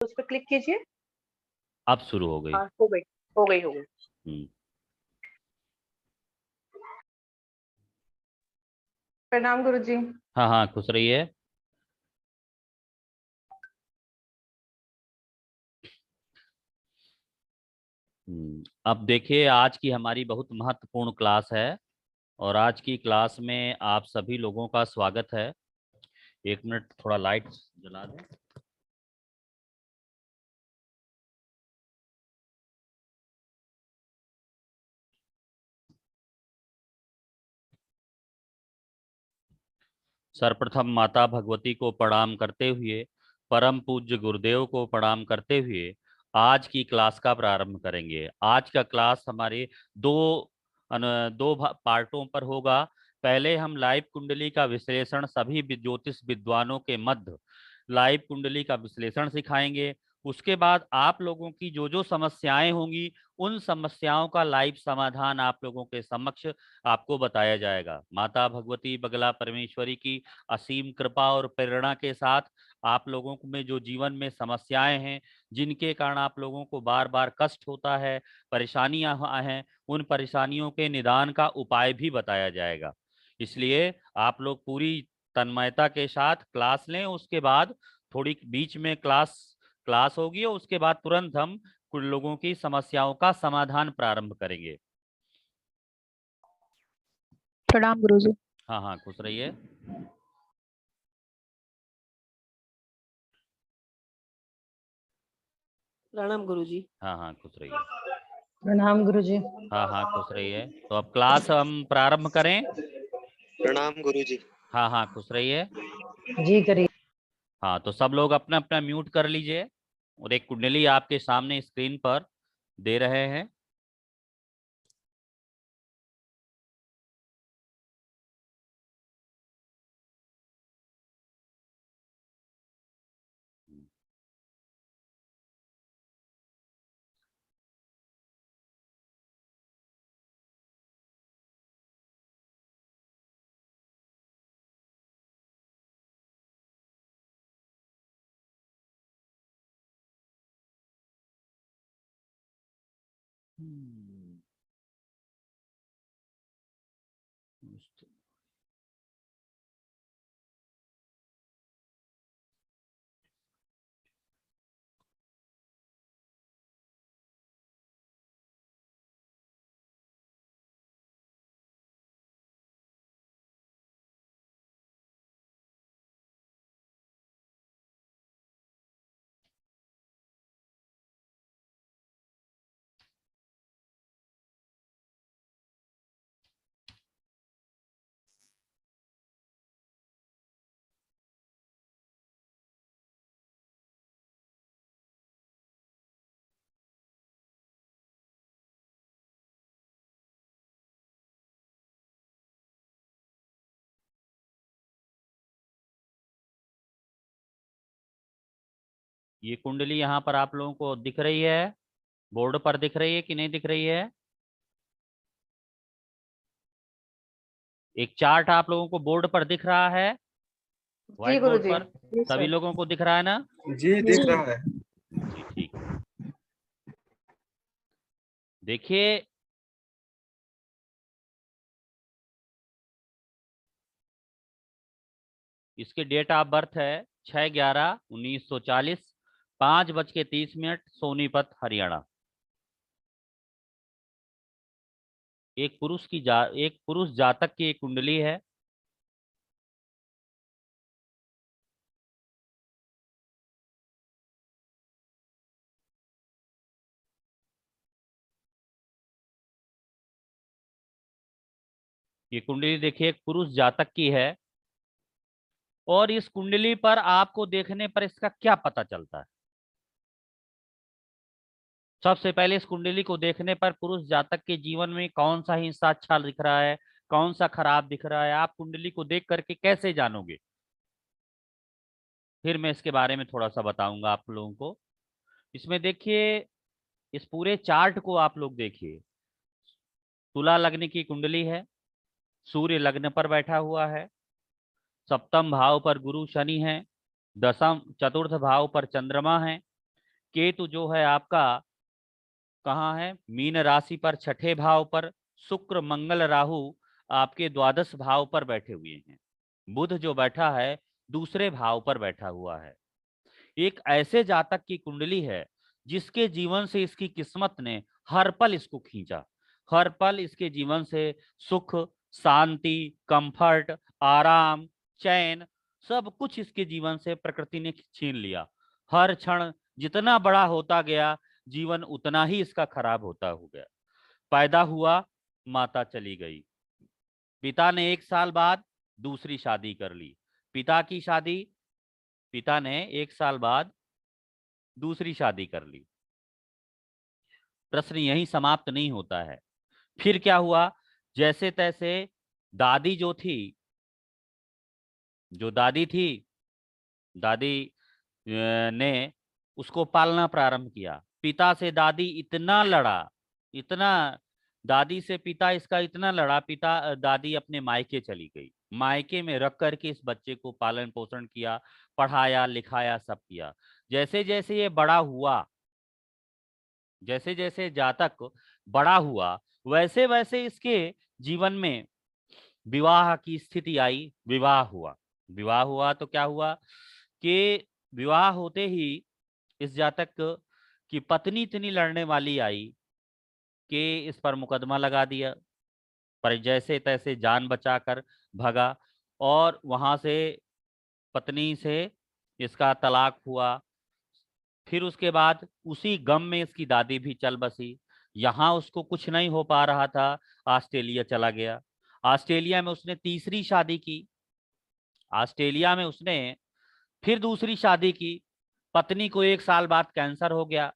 उस पर क्लिक कीजिए। अब शुरू हो गई। हाँ, हो गई हो गई हो गई। हम्म। प्रणाम गुरु जी। हाँ हाँ, खुश रहिए। अब देखिए, आज की हमारी बहुत महत्वपूर्ण क्लास है और आज की क्लास में आप सभी लोगों का स्वागत है। एक मिनट, थोड़ा लाइट जला दें। सर्वप्रथम माता भगवती को प्रणाम करते हुए, परम पूज्य गुरुदेव को प्रणाम करते हुए आज की क्लास का प्रारंभ करेंगे। आज का क्लास हमारे दो पार्टों पर होगा। पहले हम लाइव कुंडली का विश्लेषण, सभी ज्योतिष विद्वानों के मध्य लाइव कुंडली का विश्लेषण सिखाएंगे। उसके बाद आप लोगों की जो जो समस्याएं होंगी, उन समस्याओं का लाइव समाधान आप लोगों के समक्ष आपको बताया जाएगा। माता भगवती बगला परमेश्वरी की असीम कृपा और प्रेरणा के साथ आप लोगों में जो जीवन में समस्याएं हैं, जिनके कारण आप लोगों को बार बार कष्ट होता है, परेशानियां हैं, उन परेशानियों के निदान का उपाय भी बताया जाएगा। इसलिए आप लोग पूरी तन्मयता के साथ क्लास लें। उसके बाद थोड़ी बीच में क्लास क्लास होगी और उसके बाद तुरंत हम कुछ लोगों की समस्याओं का समाधान प्रारंभ करेंगे। प्रणाम गुरुजी। हाँ हाँ, खुश रहिए। प्रणाम गुरुजी। हाँ हाँ, खुश रहिए। प्रणाम गुरु जी। हाँ हाँ, खुश रहिए। तो अब क्लास हम प्रारंभ करें। प्रणाम गुरुजी। हाँ हाँ, खुश रहिए। जी करिए। हाँ, तो सब लोग अपना अपना म्यूट कर लीजिए और एक कुंडली आपके सामने स्क्रीन पर दे रहे हैं। हम्म। ये कुंडली यहाँ पर आप लोगों को दिख रही है, बोर्ड पर दिख रही है कि नहीं दिख रही है? एक चार्ट आप लोगों को बोर्ड पर दिख रहा है, जी व्हाइट गुरु बोर्ड जी। पर। जी सभी सर। लोगों को दिख रहा है ना? जी दिख रहा है। जी ठीक है। देखिए, इसके डेट ऑफ बर्थ है 6/11/1940, 5:30 सोनीपत हरियाणा। एक पुरुष जातक की एक कुंडली है। ये कुंडली देखिए, एक पुरुष जातक की है। और इस कुंडली पर आपको देखने पर इसका क्या पता चलता है? सबसे पहले इस कुंडली को देखने पर पुरुष जातक के जीवन में कौन सा हिस्सा अच्छा दिख रहा है, कौन सा खराब दिख रहा है, आप कुंडली को देख करके कैसे जानोगे? फिर मैं इसके बारे में थोड़ा सा बताऊंगा आप लोगों को। इसमें देखिए, इस पूरे चार्ट को आप लोग देखिए। तुला लग्न की कुंडली है, सूर्य लग्न पर बैठा हुआ है, सप्तम भाव पर गुरु शनि है, दसम चतुर्थ भाव पर चंद्रमा है, केतु जो है आपका कहाँ है, मीन राशि पर छठे भाव पर, शुक्र मंगल राहु आपके द्वादश भाव पर बैठे हुए हैं, बुध जो बैठा है दूसरे भाव पर बैठा हुआ है। एक ऐसे जातक की कुंडली है जिसके जीवन से इसकी किस्मत ने हर पल इसको खींचा, हर पल इसके जीवन से सुख, शांति, कंफर्ट, आराम, चैन, सब कुछ इसके जीवन से प्रकृति ने छीन लिया। हर क्षण जितना बड़ा होता गया जीवन उतना ही इसका खराब होता हो गया। पैदा हुआ, माता चली गई, पिता ने 1 साल बाद दूसरी शादी कर ली, पिता ने 1 साल बाद दूसरी शादी कर ली। प्रश्न यहीं समाप्त नहीं होता है। फिर क्या हुआ, जैसे तैसे दादी जो दादी थी, दादी ने उसको पालना प्रारंभ किया। पिता से दादी इतना लड़ा, इतना दादी से पिता इसका इतना लड़ा, दादी अपने मायके चली गई। मायके में रख करके इस बच्चे को पालन पोषण किया, पढ़ाया लिखाया, सब किया। जैसे जैसे ये बड़ा हुआ, जैसे जैसे जातक बड़ा हुआ, वैसे वैसे इसके जीवन में विवाह की स्थिति आई। विवाह हुआ तो क्या हुआ कि विवाह होते ही इस जातक की पत्नी इतनी लड़ने वाली आई कि इस पर मुकदमा लगा दिया, पर जैसे तैसे जान बचाकर भगा और वहां से पत्नी से इसका तलाक हुआ। फिर उसके बाद उसी गम में इसकी दादी भी चल बसी। यहाँ उसको कुछ नहीं हो पा रहा था, ऑस्ट्रेलिया चला गया। ऑस्ट्रेलिया में उसने तीसरी शादी की, ऑस्ट्रेलिया में उसने फिर दूसरी शादी की। पत्नी को 1 साल बाद कैंसर हो गया,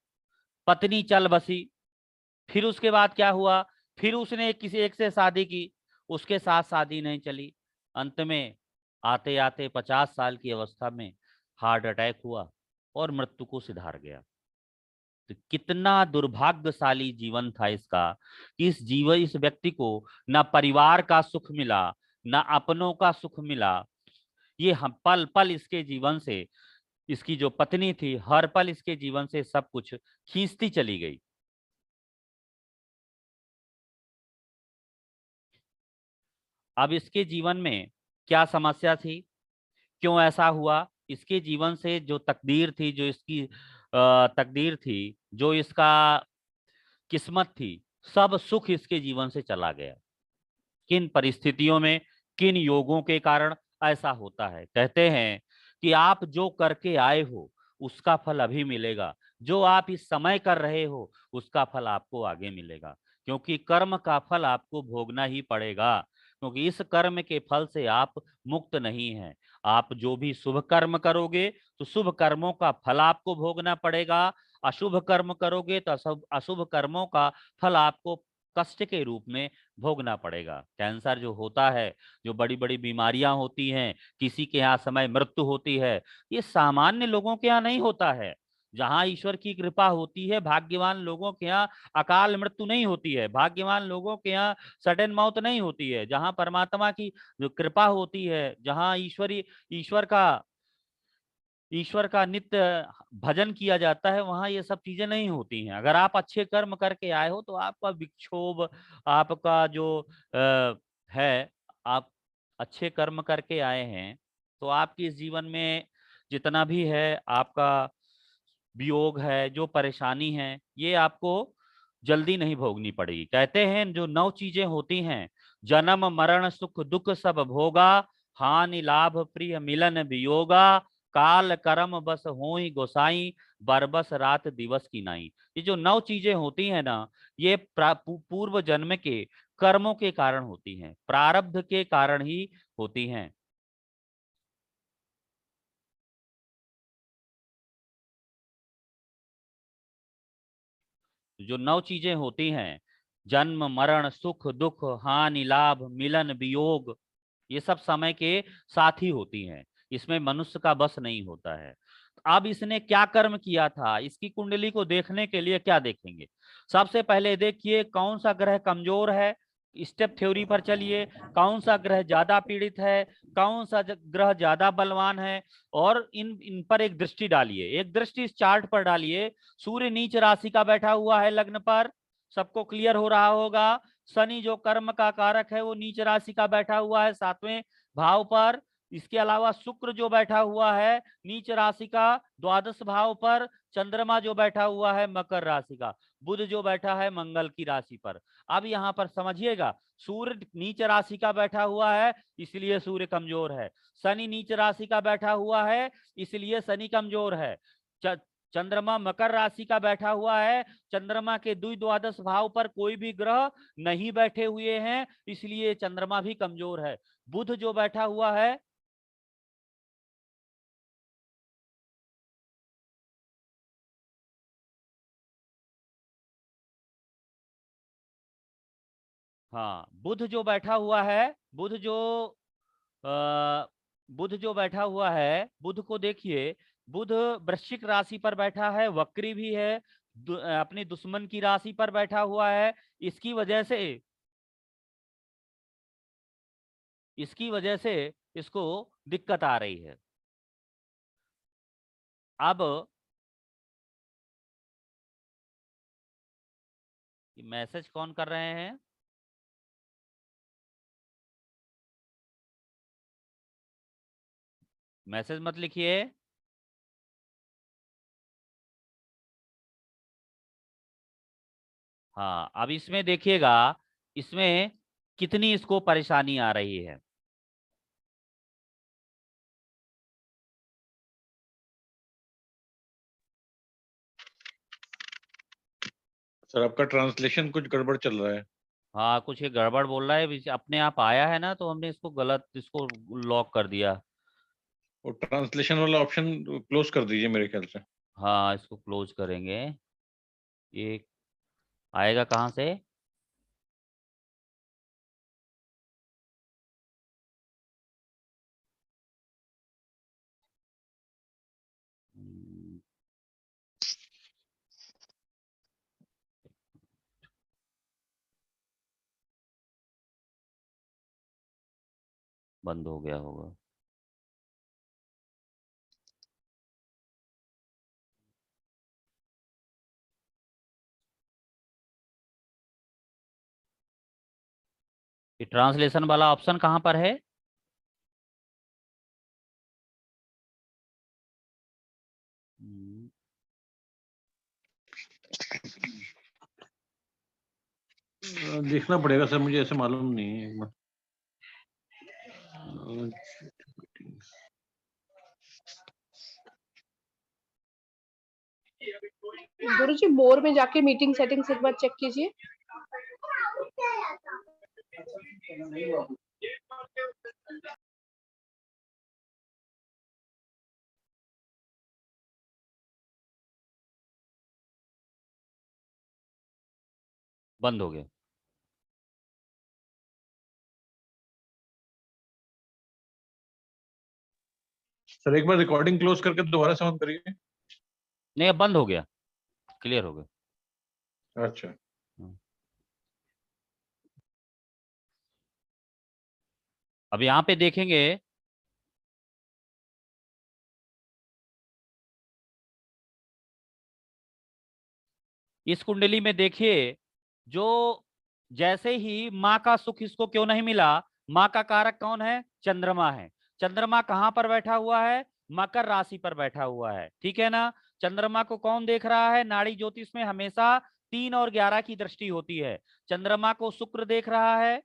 पत्नी चल बसी। फिर उसके बाद क्या हुआ, फिर उसने किसी एक से शादी की, उसके साथ शादी नहीं चली। अंत में आते आते 50 साल की अवस्था में हार्ट अटैक हुआ और मृत्यु को सिधार गया। तो कितना दुर्भाग्यशाली जीवन था इसका कि इस व्यक्ति को ना परिवार का सुख मिला, ना अपनों का सुख मिला। ये हम पल पल इसके जीवन से, इसकी जो पत्नी थी हर पल इसके जीवन से सब कुछ खींचती चली गई। अब इसके जीवन में क्या समस्या थी, क्यों ऐसा हुआ, इसके जीवन से जो तकदीर थी, जो इसकी तकदीर थी, जो इसका किस्मत थी, सब सुख इसके जीवन से चला गया। किन परिस्थितियों में, किन योगों के कारण ऐसा होता है। कहते हैं कि आप जो करके आए हो उसका फल अभी मिलेगा, जो आप इस समय कर रहे हो उसका फल आपको आगे मिलेगा, क्योंकि कर्म का फल आपको भोगना ही पड़ेगा, क्योंकि इस कर्म के फल से आप मुक्त नहीं हैं। आप जो भी शुभ कर्म करोगे तो शुभ कर्मों का फल आपको भोगना पड़ेगा, अशुभ कर्म करोगे तो अशुभ कर्मों का फल आपको कष्ट के रूप में भोगना पड़ेगा। कैंसर जो होता है, जो बड़ी बड़ी बीमारियां होती हैं, किसी के यहाँ समय मृत्यु होती है, ये सामान्य लोगों के यहाँ नहीं होता है। जहाँ ईश्वर की कृपा होती है, भाग्यवान लोगों के यहाँ अकाल मृत्यु नहीं होती है, भाग्यवान लोगों के यहाँ सडन मौत नहीं होती है। जहाँ परमात्मा की जो कृपा होती है, जहाँ ईश्वर का नित्य भजन किया जाता है, वहां ये सब चीजें नहीं होती हैं। अगर आप अच्छे कर्म करके आए हो तो आपका विक्षोभ, आपका जो है, आप अच्छे कर्म करके आए हैं तो आपके इस जीवन में जितना भी है, आपका वियोग है, जो परेशानी है, ये आपको जल्दी नहीं भोगनी पड़ेगी। कहते हैं जो 9 चीजें होती हैं, जन्म मरण सुख दुख सब भोगा, हानि लाभ प्रिय मिलन वियोगा, काल कर्म बस होई गोसाई, बरबस रात दिवस की नाई। ये जो 9 चीजें होती हैं ना, ये पूर्व जन्म के कर्मों के कारण होती हैं, प्रारब्ध के कारण ही होती हैं। जो 9 चीजें होती हैं, जन्म मरण सुख दुख हानि लाभ मिलन वियोग, ये सब समय के साथ ही होती हैं, इसमें मनुष्य का बस नहीं होता है। अब इसने क्या कर्म किया था, इसकी कुंडली को देखने के लिए क्या देखेंगे, सबसे पहले देखिए कौन सा ग्रह कमजोर है, स्टेप थ्योरी पर चलिए, कौन सा ग्रह ज्यादा पीड़ित है, कौन सा ग्रह ज्यादा बलवान है, और इन पर एक दृष्टि डालिए, एक दृष्टि इस चार्ट पर डालिए। सूर्य नीच राशि का बैठा हुआ है लग्न पर, सबको क्लियर हो रहा होगा। शनि जो कर्म का कारक है वो नीच राशि का बैठा हुआ है 7वें भाव पर। इसके अलावा शुक्र जो बैठा हुआ है नीच राशि का 12 भाव पर। चंद्रमा जो बैठा हुआ है मकर राशि का। बुध जो बैठा है मंगल की राशि पर। अब यहाँ पर समझिएगा, सूर्य नीच राशि का बैठा हुआ है इसलिए सूर्य कमजोर है। शनि नीच राशि का बैठा हुआ है इसलिए शनि कमजोर है। चंद्रमा मकर राशि का बैठा हुआ है, चंद्रमा के द्वादश भाव पर कोई भी ग्रह नहीं बैठे हुए हैं इसलिए चंद्रमा भी कमजोर है। बुध जो बैठा हुआ है, हाँ बुध जो बैठा हुआ है, अ, बुध जो बैठा हुआ है, बुध को देखिए, बुध वृश्चिक राशि पर बैठा है, वक्री भी है, अपनी दुश्मन की राशि पर बैठा हुआ है। इसकी वजह से इसको दिक्कत आ रही है। अब मैसेज कौन कर रहे हैं? मैसेज मत लिखिए। हाँ अब इसमें देखिएगा, इसमें कितनी इसको परेशानी आ रही है। सर आपका ट्रांसलेशन कुछ गड़बड़ चल रहा है। हाँ कुछ ये गड़बड़ बोल रहा है, अपने आप आया है ना, तो हमने इसको गलत, इसको लॉक कर दिया। वो ट्रांसलेशन वाला ऑप्शन क्लोज कर दीजिए मेरे ख्याल से। हाँ इसको क्लोज करेंगे। ये आएगा कहाँ से? हम्म, बंद हो गया होगा। ये ट्रांसलेशन वाला ऑप्शन कहाँ पर है? हम्म, देखना पड़ेगा सर, मुझे ऐसे मालूम नहीं है एक बार। गुरुजी मोर में जाके मीटिंग सेटिंग्स एक बार चेक कीजिए। बंद हो गया। सर एक बार रिकॉर्डिंग क्लोज करके दोबारा से ऑन करिए। नहीं अब बंद हो गया, क्लियर हो गया। अच्छा अब यहाँ पे देखेंगे, इस कुंडली में देखिए, जो जैसे ही माँ का सुख इसको क्यों नहीं मिला, माँ का कारक कौन है? चंद्रमा है। चंद्रमा कहाँ पर बैठा हुआ है? मकर राशि पर बैठा हुआ है, ठीक है ना। चंद्रमा को कौन देख रहा है? नाड़ी ज्योतिष में हमेशा 3 और 11 की दृष्टि होती है। चंद्रमा को शुक्र देख रहा है।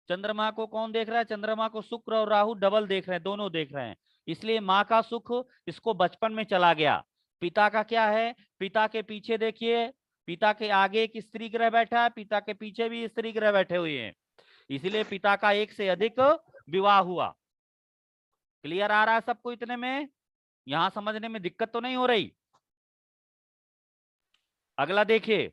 चंद्रमा को कौन देख रहा है? चंद्रमा को शुक्र और राहु डबल देख रहे हैं, दोनों देख रहे हैं। इसलिए माँ का सुख इसको बचपन में चला गया। पिता का क्या है? पिता के पीछे देखिए, पिता के आगे एक स्त्री ग्रह बैठा है, पिता के पीछे भी स्त्री ग्रह बैठे हुए हैं, इसलिए पिता का एक से अधिक विवाह हुआ। क्लियर आ रहा है सबको इतने में? यहां समझने में दिक्कत तो नहीं हो रही? अगला देखिए,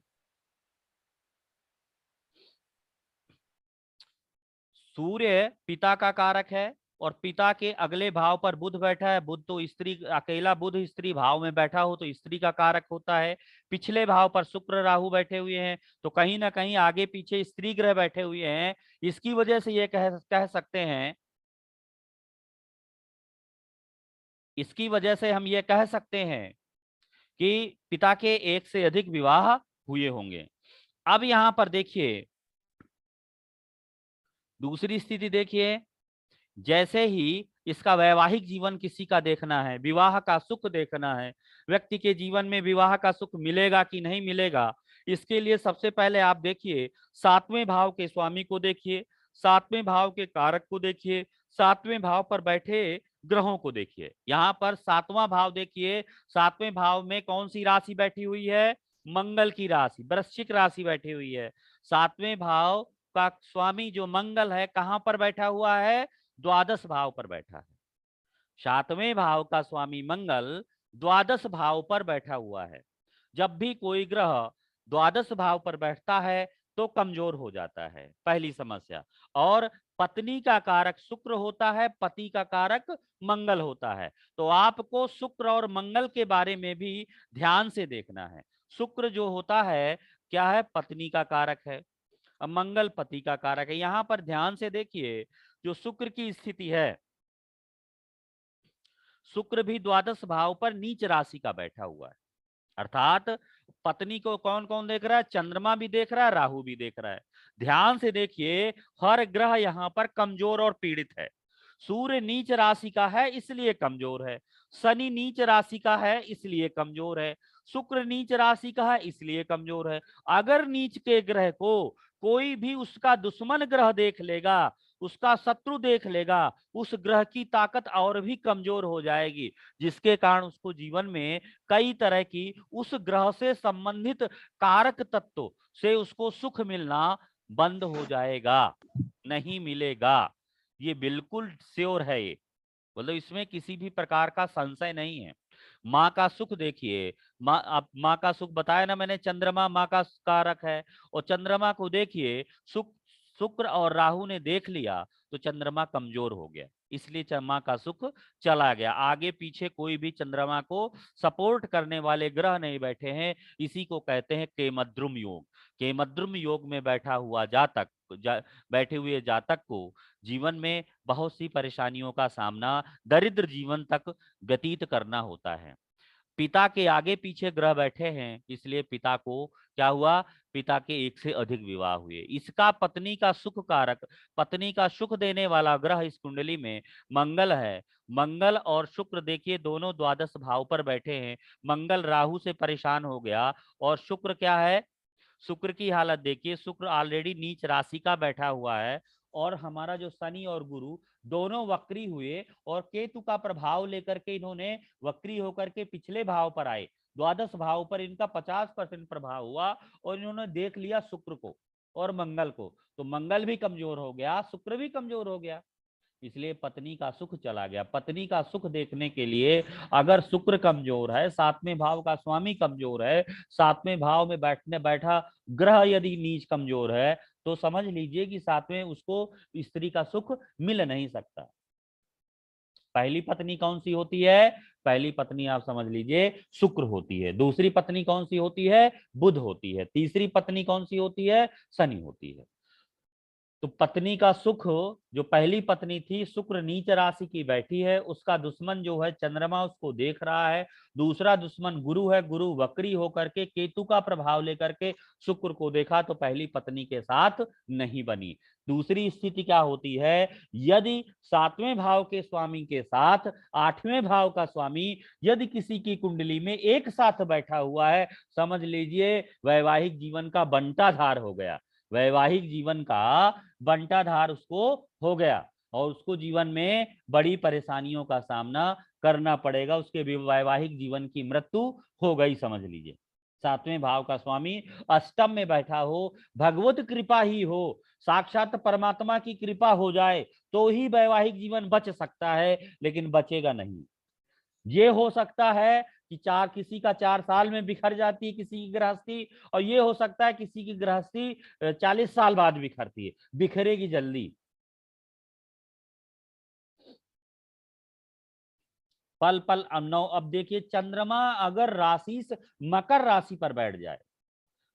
सूर्य पिता का कारक है, और पिता के अगले भाव पर बुध बैठा है। बुध तो स्त्री, अकेला बुध स्त्री भाव में बैठा हो तो स्त्री का कारक होता है। पिछले भाव पर शुक्र राहु बैठे हुए हैं, तो कहीं ना कहीं आगे पीछे स्त्री ग्रह बैठे हुए हैं। इसकी वजह से ये कह सकते हैं, इसकी वजह से हम ये कह सकते हैं कि पिता के एक से अधिक विवाह हुए होंगे। अब यहां पर देखिए दूसरी स्थिति देखिए, जैसे ही इसका वैवाहिक जीवन किसी का देखना है, विवाह का सुख देखना है, व्यक्ति के जीवन में विवाह का सुख मिलेगा कि नहीं मिलेगा, इसके लिए सबसे पहले आप देखिए 7वें भाव के स्वामी को देखिए, 7वें भाव के कारक को देखिए, 7वें भाव पर बैठे ग्रहों को देखिए। यहाँ पर 7वां भाव देखिए, 7वें भाव में कौन सी राशि बैठी हुई है? मंगल की राशि, वृश्चिक राशि बैठी हुई है। 7वें भाव का स्वामी जो मंगल है कहाँ पर बैठा हुआ है? द्वादश भाव पर बैठा है। 7वें भाव का स्वामी मंगल द्वादश भाव पर बैठा हुआ है। जब भी कोई ग्रह द्वादश भाव पर बैठता है तो कमजोर हो जाता है, पहली समस्या। और पत्नी का कारक शुक्र होता है, पति का कारक मंगल होता है। तो आपको शुक्र और मंगल के बारे में भी ध्यान से देखना है। शुक्र जो होता है क्या है? पत्नी का कारक है। अब मंगल पति का कारक है। यहां पर ध्यान से देखिए, जो शुक्र की स्थिति है, शुक्र भी द्वादश भाव पर नीच राशि का बैठा हुआ है। अर्थात पत्नी को कौन कौन देख रहा है? चंद्रमा भी देख रहा है, राहु भी देख रहा है। ध्यान से देखिए, हर ग्रह यहाँ पर कमजोर और पीड़ित है। सूर्य नीच राशि का है इसलिए कमजोर है, शनि नीच राशि का है इसलिए कमजोर है, शुक्र नीच राशि का है इसलिए कमजोर है। अगर नीच के ग्रह को कोई भी उसका दुश्मन ग्रह देख लेगा, उसका शत्रु देख लेगा, उस ग्रह की ताकत और भी कमजोर हो जाएगी, जिसके कारण उसको जीवन में कई तरह की उस ग्रह से संबंधित कारक तत्व से उसको सुख मिलना बंद हो जाएगा, नहीं मिलेगा। ये बिल्कुल श्योर है, ये मतलब इसमें किसी भी प्रकार का संशय नहीं है। माँ का सुख देखिए, माँ का सुख बताया ना मैंने, चंद्रमा माँ का कारक है। और चंद्रमा को देखिए, शुक्र और राहु ने देख लिया तो चंद्रमा कमजोर हो गया, इसलिए चंद्रमा का सुख चला गया। आगे पीछे कोई भी चंद्रमा को सपोर्ट करने वाले ग्रह नहीं बैठे हैं। इसी को कहते हैं केमद्रुम योग। केमद्रुम योग में बैठा हुआ जातक, बैठे हुए जातक को जीवन में बहुत सी परेशानियों का सामना, दरिद्र जीवन तक व्यतीत करना होता है। पिता के आगे पीछे ग्रह बैठे हैं, इसलिए पिता को क्या हुआ? पिता के एक से अधिक विवाह हुए। इसका पत्नी का सुख कारक, पत्नी का सुख देने वाला ग्रह इस कुंडली में मंगल है। मंगल और शुक्र देखिए दोनों द्वादश भाव पर बैठे हैं। मंगल राहु से परेशान हो गया और शुक्र क्या है? शुक्र की हालत देखिए, शुक्र ऑलरेडी नीच राशि का बैठा हुआ है। और हमारा जो शनि और गुरु दोनों वक्री हुए और केतु का प्रभाव लेकर के इन्होंने वक्री होकर के पिछले भाव पर आए। द्वादश भाव पर इनका 50% प्रभाव हुआ और इन्होंने देख लिया शुक्र को और मंगल को, तो मंगल भी कमजोर हो गया, शुक्र भी कमजोर हो गया, इसलिए पत्नी का सुख चला गया। पत्नी का सुख देखने के लिए अगर शुक्र कमजोर है, 7वें भाव का स्वामी कमजोर है, 7वें भाव में बैठा ग्रह यदि नीच कमजोर है, तो समझ लीजिए कि 7वें उसको स्त्री का सुख मिल नहीं सकता। पहली पत्नी कौन सी होती है? पहली पत्नी आप समझ लीजिए शुक्र होती है। दूसरी पत्नी कौन सी होती है? बुध होती है। तीसरी पत्नी कौन सी होती है? शनि होती है। तो पत्नी का सुख, जो पहली पत्नी थी, शुक्र नीच राशि की बैठी है, उसका दुश्मन जो है चंद्रमा उसको देख रहा है। दूसरा दुश्मन गुरु है, गुरु वक्री होकर के केतु का प्रभाव लेकर के शुक्र को देखा, तो पहली पत्नी के साथ नहीं बनी। दूसरी स्थिति क्या होती है? यदि 7वें भाव के स्वामी के साथ 8वें भाव का स्वामी यदि किसी की कुंडली में एक साथ बैठा हुआ है, समझ लीजिए वैवाहिक जीवन का बंटाधार हो गया। वैवाहिक जीवन का बंटाधार उसको हो गया और उसको जीवन में बड़ी परेशानियों का सामना करना पड़ेगा। उसके वैवाहिक जीवन की मृत्यु हो गई, समझ लीजिए। 7वें भाव का स्वामी अष्टम में बैठा हो, भगवत कृपा ही हो, साक्षात परमात्मा की कृपा हो जाए तो ही वैवाहिक जीवन बच सकता है, लेकिन बचेगा नहीं। ये हो सकता है कि किसी का 4 साल में बिखर जाती है किसी की गृहस्थी, और ये हो सकता है किसी की गृहस्थी 40 साल बाद बिखरती है, बिखरेगी जल्दी। पल पल अब देखिए चंद्रमा अगर राशि से मकर राशि पर बैठ जाए,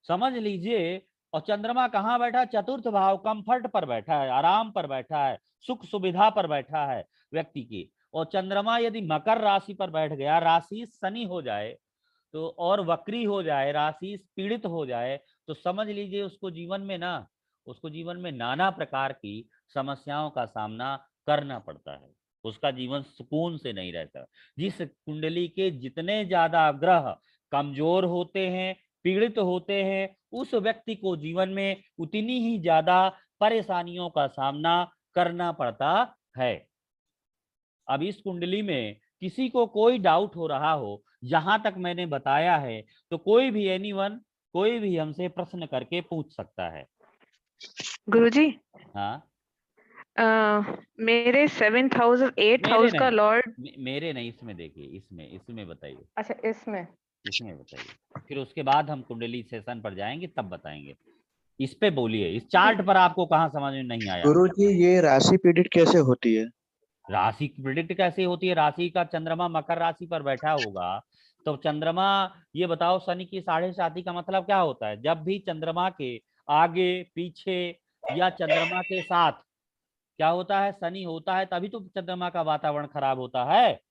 समझ लीजिए, और चंद्रमा कहाँ बैठा है? चतुर्थ भाव, कंफर्ट पर बैठा है, आराम पर बैठा है, सुख सुविधा पर बैठा है व्यक्ति की। और चंद्रमा यदि मकर राशि पर बैठ गया, राशि शनि हो जाए तो, और वक्री हो जाए, राशि पीड़ित हो जाए, तो समझ लीजिए उसको जीवन में नाना प्रकार की समस्याओं का सामना करना पड़ता है। उसका जीवन सुकून से नहीं रहता। जिस कुंडली के जितने ज्यादा ग्रह कमजोर होते हैं, पीड़ित होते हैं, उस व्यक्ति को जीवन में उतनी ही ज्यादा परेशानियों का सामना करना पड़ता है। अब इस कुंडली में किसी को कोई डाउट हो रहा हो, जहां तक मैंने बताया है, तो कोई भी हमसे प्रश्न करके पूछ सकता है। गुरुजी, हाँ, मेरे 7th हाउस और 8th हाउस का लॉर्ड। मेरे नहीं, इसमें देखिए, इसमें बताइए। अच्छा, इसमें बताइए, फिर उसके बाद हम कुंडली सेशन पर जाएंगे, तब बताएंगे। इस पे बोलिए, इस चार्ट पर आपको कहाँ समझ में नहीं आया? गुरुजी, ये राशि पीड़ित कैसे होती है? राशि प्रिडिक्ट कैसे होती है? राशि का चंद्रमा मकर राशि पर बैठा होगा तो चंद्रमा, ये बताओ, शनि की 7.5 का मतलब क्या होता है? जब भी चंद्रमा के आगे पीछे या चंद्रमा के साथ क्या होता है? शनि होता है, तभी तो चंद्रमा का वातावरण खराब होता है।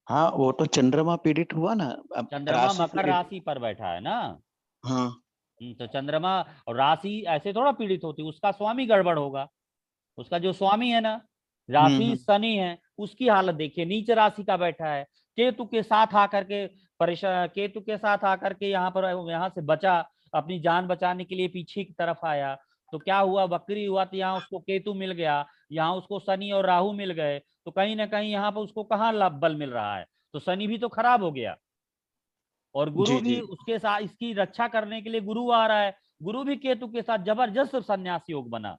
हाँ, वो तो चंद्रमा पीड़ित हुआ ना। अब चंद्रमा मकर राशि पर बैठा है ना। हाँ। तो चंद्रमा और राशि ऐसे थोड़ा पीड़ित होती, उसका स्वामी गड़बड़ होगा। उसका जो स्वामी है ना, राशि शनि है, उसकी हालत देखिए, नीच राशि का बैठा है, केतु के साथ आकर के यहाँ से बचा, अपनी जान बचाने के लिए पीछे की तरफ आया, तो क्या हुआ? वक्री हुआ, तो यहाँ उसको केतु मिल गया, यहाँ उसको शनि और राहु मिल गए, तो कहीं ना कहीं यहाँ पर उसको कहाँ लाभ बल मिल रहा है? तो शनि भी तो खराब हो गया, और गुरु भी उसके साथ, इसकी रक्षा करने के लिए गुरु आ रहा है, गुरु भी केतु के साथ जबरदस्त संन्यास योग बना।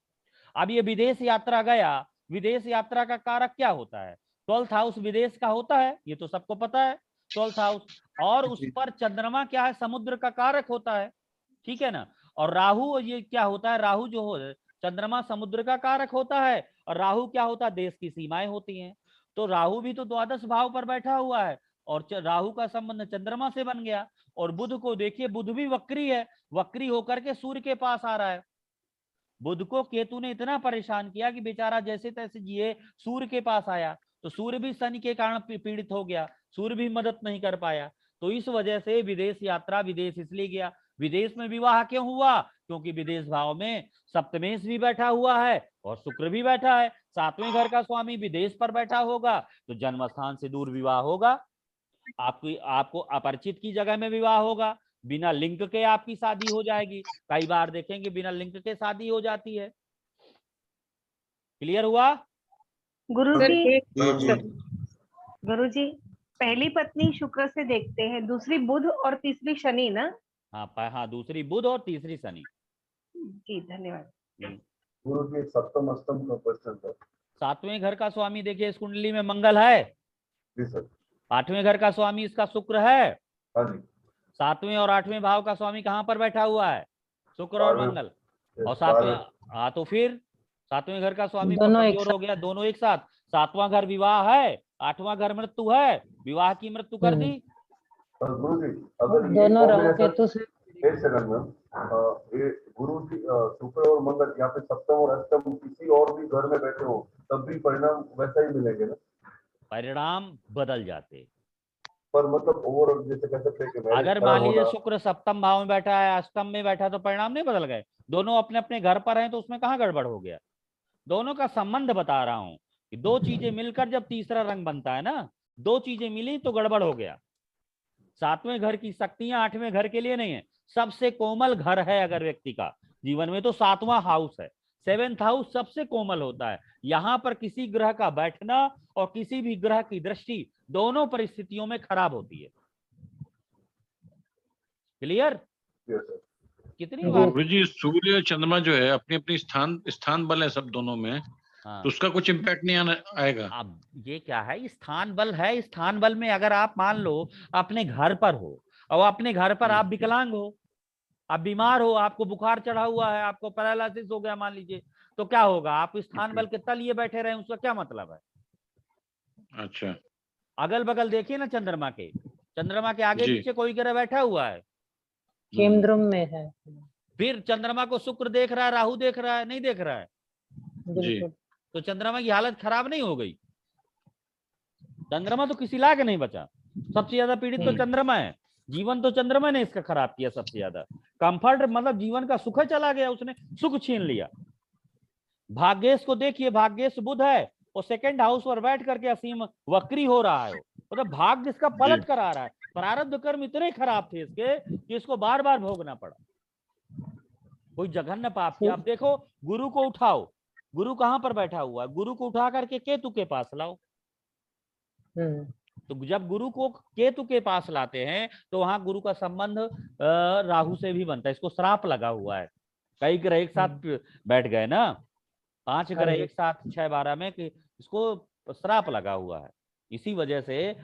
अब ये विदेश यात्रा गया, विदेश यात्रा का कारक क्या होता है? 12th हाउस विदेश का होता है, ये तो सबको पता है, 12th हाउस। और उस पर चंद्रमा क्या है? समुद्र का कारक होता है, ठीक है ना। और राहु, ये क्या होता है? राहु जो हो, चंद्रमा समुद्र का कारक होता है, और राहु क्या होता है? देश की सीमाएं होती हैं। तो राहु भी तो द्वादश भाव पर बैठा हुआ है, और राहु का संबंध चंद्रमा से बन गया। और बुध को देखिए, बुध भी वक्री है, वक्री होकर के सूर्य के पास आ रहा है। बुध को केतु ने इतना परेशान किया कि बेचारा जैसे तैसे जिए सूर्य के पास आया, तो सूर्य भी शनि के कारण पीड़ित हो गया, सूर्य भी मदद नहीं कर पाया। तो इस वजह से विदेश यात्रा, विदेश इसलिए गया। विदेश में विवाह क्यों हुआ? क्योंकि विदेश भाव में सप्तमेश भी बैठा हुआ है और शुक्र भी बैठा है, 7वें घर का स्वामी विदेश पर बैठा होगा, तो जन्म स्थान से दूर विवाह होगा, आपको अपरिचित की जगह में विवाह होगा, बिना लिंक के आपकी शादी हो जाएगी। कई बार देखेंगे बिना लिंक के शादी हो जाती है। क्लियर हुआ? गुरुजी, पहली पत्नी शुक्र से देखते हैं, दूसरी बुध और तीसरी शनि ना? हाँ, दूसरी बुध और तीसरी शनि। जी, धन्यवाद। गुरुजी, सप्तम अष्टम का क्वेश्चन था। 7वें घर का स्वामी देखिए, इस कुंडली में मंगल है। जी सर। 8वें घर का स्वामी इसका शुक्र है। हाँ जी। 7वें और 8वें भाव का स्वामी कहाँ पर बैठा हुआ है? शुक्र और मंगल। और 7वें, हाँ, तो फिर 7वें घर का स्वामी कमजोर हो गया, दोनों एक साथ। 7वां घर विवाह है, 8वां घर मृत्यु है, विवाह की मृत्यु कर दी। गुरुजी, अगर दोनों राहु केतु से, एक सेकंड मैम, ये गुरु जी शुक्र और मंगल यहाँ पे सप्तम और अष्टम किसी और भी घर में बैठे हो, तब भी परिणाम वैसा ही मिलेंगे ना? परिणाम बदल जाते, पर मतलब ओवरऑल जैसे कह सकते हैं कि अगर मान लीजिए शुक्र सप्तम भाव में बैठा है, अष्टम में बैठा, तो परिणाम नहीं बदल गए? दोनों अपने अपने घर पर हैं, तो उसमें कहाँ गड़बड़ हो गया? दोनों का संबंध बता रहा हूं कि दो चीजें मिलकर जब तीसरा रंग बनता है ना, दो चीजें मिली तो गड़बड़ हो गया। 7वें घर की शक्तियां 8वें घर के लिए नहीं है, सबसे कोमल घर है अगर व्यक्ति का जीवन में, तो 7वां हाउस है। 7th हाउस सबसे कोमल होता है। यहां पर किसी ग्रह का बैठना और किसी भी ग्रह की दृष्टि दोनों परिस्थितियों में खराब होती है। क्लियर? कितनी बार गुरुजी, सूर्य चंद्रमा जो है अपनी अपनी स्थान बल है सब दोनों में, तो उसका कुछ इम्पैक्ट नहीं आएगा? अब ये क्या है, स्थान बल है। स्थान बल में अगर आप मान लो अपने घर पर हो, और अपने घर पर आप विकलांग हो, आप बीमार हो, आपको बुखार चढ़ा हुआ है, आपको पैरालिसिस हो गया मान लीजिए, तो क्या होगा? आप स्थान बल के तल ये बैठे रहे, उसका क्या मतलब है? अच्छा अगल बगल देखिए ना चंद्रमा के आगे जी। पीछे कोई ग्रह बैठा हुआ है। केंद्रम में है। फिर चंद्रमा को शुक्र देख रहा है, राहु देख रहा है, नहीं देख रहा है? बिल्कुल। तो चंद्रमा की हालत खराब नहीं हो गई? चंद्रमा तो किसी लायक नहीं बचा। सबसे ज्यादा पीड़ित तो चंद्रमा है। जीवन तो चंद्रमा ने इसका खराब किया सबसे ज्यादा। कंफर्ट मतलब जीवन का सुख चला गया, उसने सुख छीन लिया। भाग्येश को देखिए, भाग्येश बुध है और सेकंड हाउस पर बैठ करके असीम वक्री हो रहा है। मतलब भाग्य इसका पलट कर आ रहा है। प्रारब्ध कर्म इतने खराब थे इसके कि इसको बार बार भोगना पड़ा। कोई जघन्य पाप किया। अब देखो, गुरु को उठाओ, गुरु कहाँ पर बैठा हुआ है? गुरु को उठा करके केतु के पास लाओ। तो जब गुरु को केतु के पास लाते हैं तो वहां गुरु का संबंध राहु से भी बनता है। इसको श्राप लगा हुआ है। कई ग्रह एक साथ बैठ गए ना, 5 ग्रह एक साथ 6-12 में, कि इसको श्राप लगा हुआ है। इसी वजह से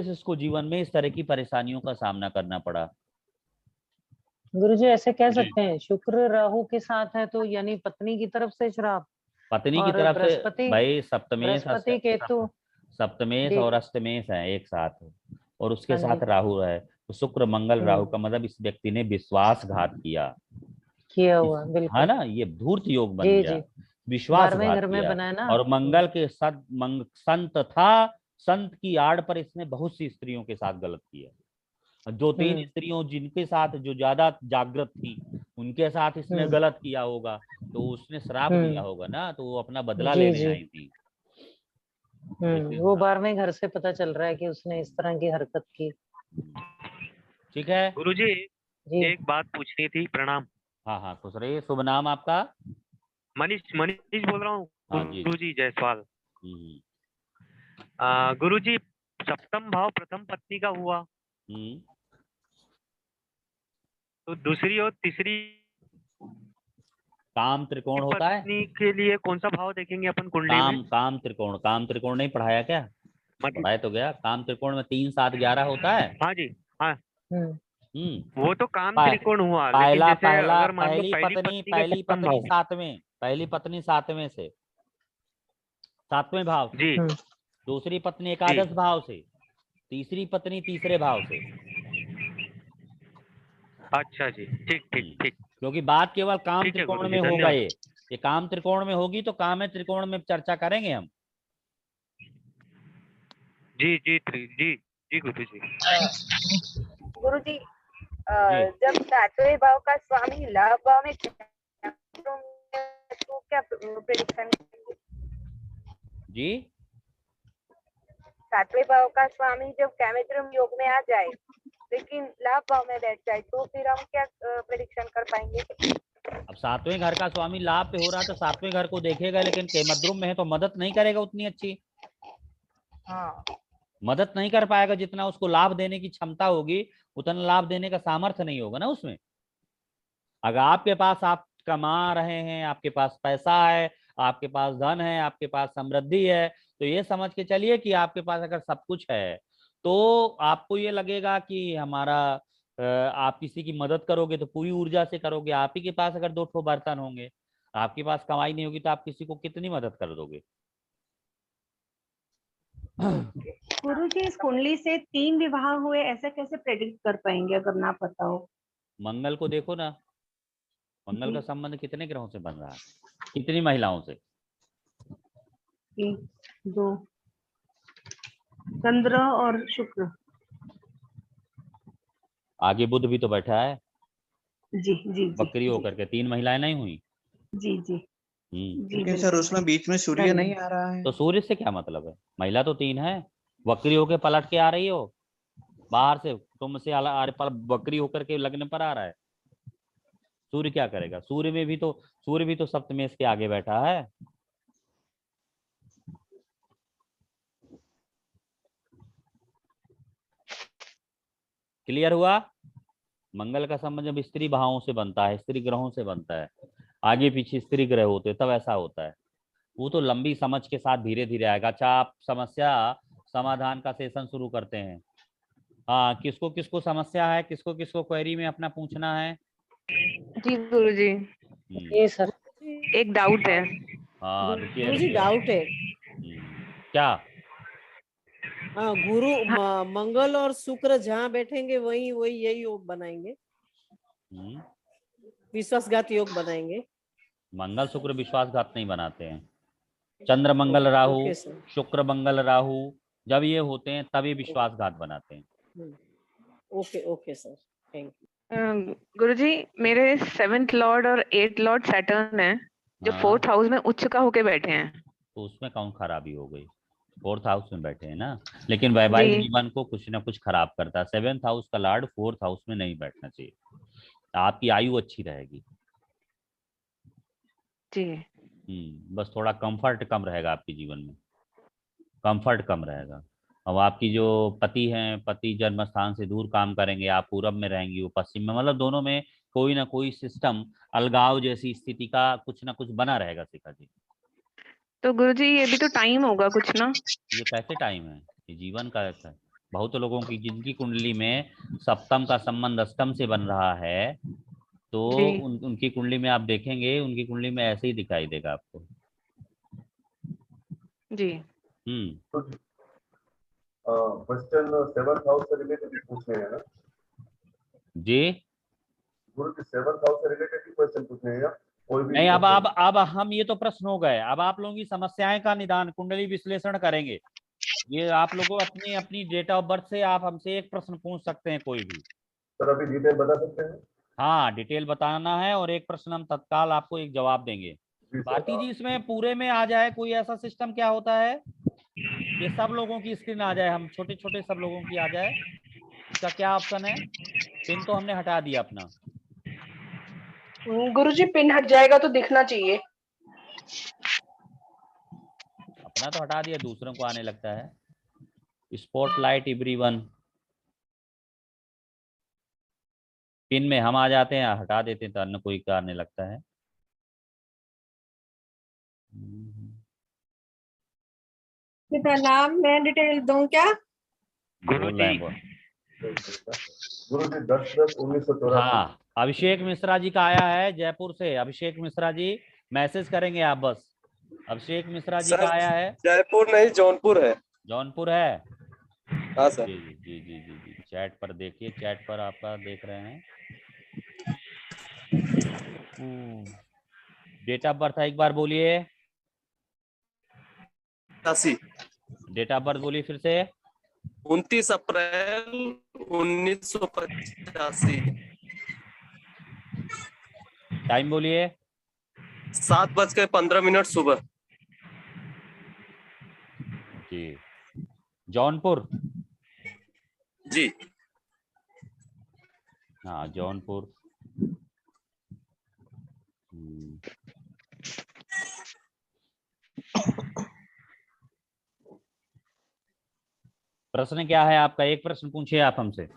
इसको जीवन में इस तरह की परेशानियों का सामना करना पड़ा। गुरुजी ऐसे कह सकते हैं, शुक्र राहु के साथ है तो यानी पत्नी की तरफ से श्राप, पत्नी की तरफ से भाई बृहस्पति केतु सप्तमेश और अष्टमेश है एक साथ, और उसके साथ राहु है। तो शुक्र मंगल राहु का मतलब इस व्यक्ति ने विश्वासघात किया हुआ, बिल्कुल है ना। ये धूर्त योग बन गया, विश्वासघात किया। और मंगल के संत था, संत की आड़ पर इसने बहुत सी स्त्रियों के साथ गलत किया। 2-3 स्त्रियों जिनके साथ जो ज्यादा जागृत थी उनके साथ इसने गलत किया होगा, तो उसने श्राप दिया होगा ना, तो वो अपना बदला लेने आई थी। वो 12वें घर से पता चल रहा है कि उसने इस तरह की हरकत की। ठीक है गुरुजी, एक बात पूछनी थी। प्रणाम। हाँ खुश रहिए। शुभ नाम आपका? मनीष बोल रहा हूँ। गुरुजी जायसवाल। गुरुजी, सप्तम भाव प्रथम पत्नी का हुआ, तो दूसरी और तीसरी काम त्रिकोण होता है। पत्नी के लिए कौन सा भाव देखेंगे अपन कुंडली में? काम त्रिकोण नहीं पढ़ाया क्या? पढ़ाया तो गया। काम त्रिकोण में 3, 7, 11 होता है। हाँ जी, हाँ। वो तो काम त्रिकोण हुआ, पहली पत्नी 7वें से, 7वें भाव से। दूसरी पत्नी एकादश भाव से, तीसरी पत्नी तीसरे भाव से। अच्छा जी, ठीक। क्योंकि बात केवल काम त्रिकोण में होगा। ये काम त्रिकोण में होगी तो काम त्रिकोण में चर्चा करेंगे हम। जी गुरुजी। गुरुजी, जब 7वें भाव का स्वामी लाभ भाव में तो क्या प्रेडिक्शन जी? 7वें भाव का स्वामी जब कैमेद्रम योग में आ जाए लेकिन लाभ भाव में बैठ जाए तो फिर हम क्या प्रेडिक्शन कर पाएंगे? अब 7वें घर का स्वामी लाभ पे हो रहा तो 7वें घर को देखेगा, लेकिन केमद्रुम में है तो मदद नहीं करेगा उतनी अच्छी। मदद नहीं कर पाएगा। जितना उसको लाभ देने की क्षमता होगी उतना लाभ देने का सामर्थ्य नहीं होगा ना उसमें। अगर आपके पास, आप कमा रहे हैं, आपके पास पैसा है, आपके पास धन है, आपके पास समृद्धि है, तो ये समझ के चलिए कि आपके पास अगर सब कुछ है तो आपको ये लगेगा कि आप किसी की मदद करोगे तो पूरी ऊर्जा से करोगे। आप ही के पास अगर 2 ठो बर्तन होंगे, आपके पास कमाई नहीं होगी, तो आप किसी को कितनी मदद कर दोगे? गुरुजी, इस कुंडली से 3 विवाह हुए, ऐसे कैसे प्रेडिक्ट कर पाएंगे अगर ना पता हो? मंगल को देखो ना, मंगल का संबंध कितने ग्रहों से बन रहा है, कितनी महिलाओं से? 1, 2, चंद्र और शुक्र। आगे बुध भी तो बैठा है। जी। बकरी होकर के 3 महिलाएं नहीं हुई? जी। लेकिन सर उसमें बीच में सूर्य नहीं आ रहा है। तो सूर्य से क्या मतलब है? महिला तो 3 है। बकरी होकर पलट के आ रही हो बाहर से, तुम से पर बकरी होकर के लगने पर आ रहा है। सूर्य क्या करेगा? सूर्य भी तो सप्तमेश के आगे बैठा है। क्लियर हुआ? मंगल का संबंध जब स्त्री भावों से बनता है, स्त्री ग्रहों से बनता है, आगे पीछे स्त्री ग्रह होते, तब ऐसा होता है। वो तो लंबी समझ के साथ धीरे धीरे आएगा। अच्छा, आप समस्या समाधान का सेशन शुरू करते हैं। हाँ, किसको किसको समस्या है, किसको किसको क्वेरी में अपना पूछना है? जी गुरुजी, ये सर एक डाउट है। हाँ, मुझे डाउट है। क्या? हाँ, गुरु मंगल और शुक्र जहाँ बैठेंगे वही वही यही योग बनाएंगे, विश्वासघात योग बनाएंगे। मंगल शुक्र विश्वासघात नहीं बनाते हैं। चंद्र मंगल राहु, ओके सर। शुक्र मंगल राहु जब ये होते हैं तभी विश्वासघात बनाते हैं। Okay okay sir, thank you. गुरुजी मेरे 7th लॉर्ड और 8th लॉर्ड सैटर्न है जो 4th हाउस में उच्च का होके बैठे हैं, तो उसमें कौन खराबी हो गई? 4th हाउस में बैठे हैं ना, लेकिन वैवाहिक जीवन को कुछ ना कुछ खराब करता है। 7th हाउस का लॉर्ड 4th हाउस में नहीं बैठना चाहिए, आपकी आयु अच्छी रहेगी जी। बस थोड़ा कंफर्ट कम रहेगा आपके जीवन में, कंफर्ट कम रहेगा। अब आपकी जो पति हैं, पति जन्म स्थान से दूर काम करेंगे, आप पूरब में रहेंगी, वो पश्चिम में, मतलब दोनों में कोई ना कोई सिस्टम अलगाव जैसी स्थिति का कुछ ना कुछ बना रहेगा शिखा जी। तो गुरुजी ये भी तो टाइम होगा कुछ ना? ये कैसे टाइम है? ये जीवन का है। बहुत लोगों की जिनकी कुंडली में सप्तम का संबंध अष्टम से बन रहा है, तो उनकी कुंडली में आप देखेंगे, उनकी कुंडली में ऐसे ही दिखाई देगा आपको जी। क्वेश्चन 7th हाउस से रिलेटेड पूछने हैं ना जी? गुरु जी 7th हाउस से रिलेटेड क्वेश्चन पूछने हैं या कोई भी? नहीं, अब हम ये तो प्रश्न हो गए, अब आप लोगों की समस्याएं का निदान कुंडली विश्लेषण करेंगे। ये आप लोगों अपनी अपनी डेट ऑफ बर्थ से आप हमसे एक प्रश्न पूछ सकते हैं कोई भी। सर अभी डिटेल बता सकते हैं? हाँ, डिटेल बताना है और एक प्रश्न हम तत्काल आपको एक जवाब देंगे। भारती जी इसमें पूरे में आ जाए कोई ऐसा सिस्टम क्या होता है? ये सब लोगों की स्क्रीन आ जाए, हम छोटे छोटे सब लोगों की आ जाए, इसका क्या ऑप्शन है? पिन तो हमने हटा दिया अपना। गुरुजी पिन हट जाएगा तो दिखना चाहिए। अपना तो हटा दिया, दूसरों को आने लगता है। स्पॉटलाइट एवरीवन, पिन में हम आ जाते हैं, हटा देते हैं तो अन्य कोई का आने लगता है। नाम मैं डिटेल दूं क्या? गुरुजी 10/10/1984। हाँ, अभिषेक मिश्रा जी का आया है जयपुर से। अभिषेक मिश्रा जी मैसेज करेंगे आप बस। अभिषेक मिश्रा जी का आया है। जयपुर नहीं जौनपुर है। जौनपुर है? हाँ सर। जी जी जी जी जी जी, चैट पर देखिए, चैट पर आपका देख रहे हैं। डेट ऑफ बर्थ एक बार बोलिए। 80। डेट ऑफ बर्थ बोलिए फिर से। 29 अप्रैल 1985। टाइम बोलिए। 7:15 सुबह। जी, जौनपुर। जी हाँ, जौनपुर। प्रश्न क्या है आपका? एक प्रश्न पूछिए आप हमसे।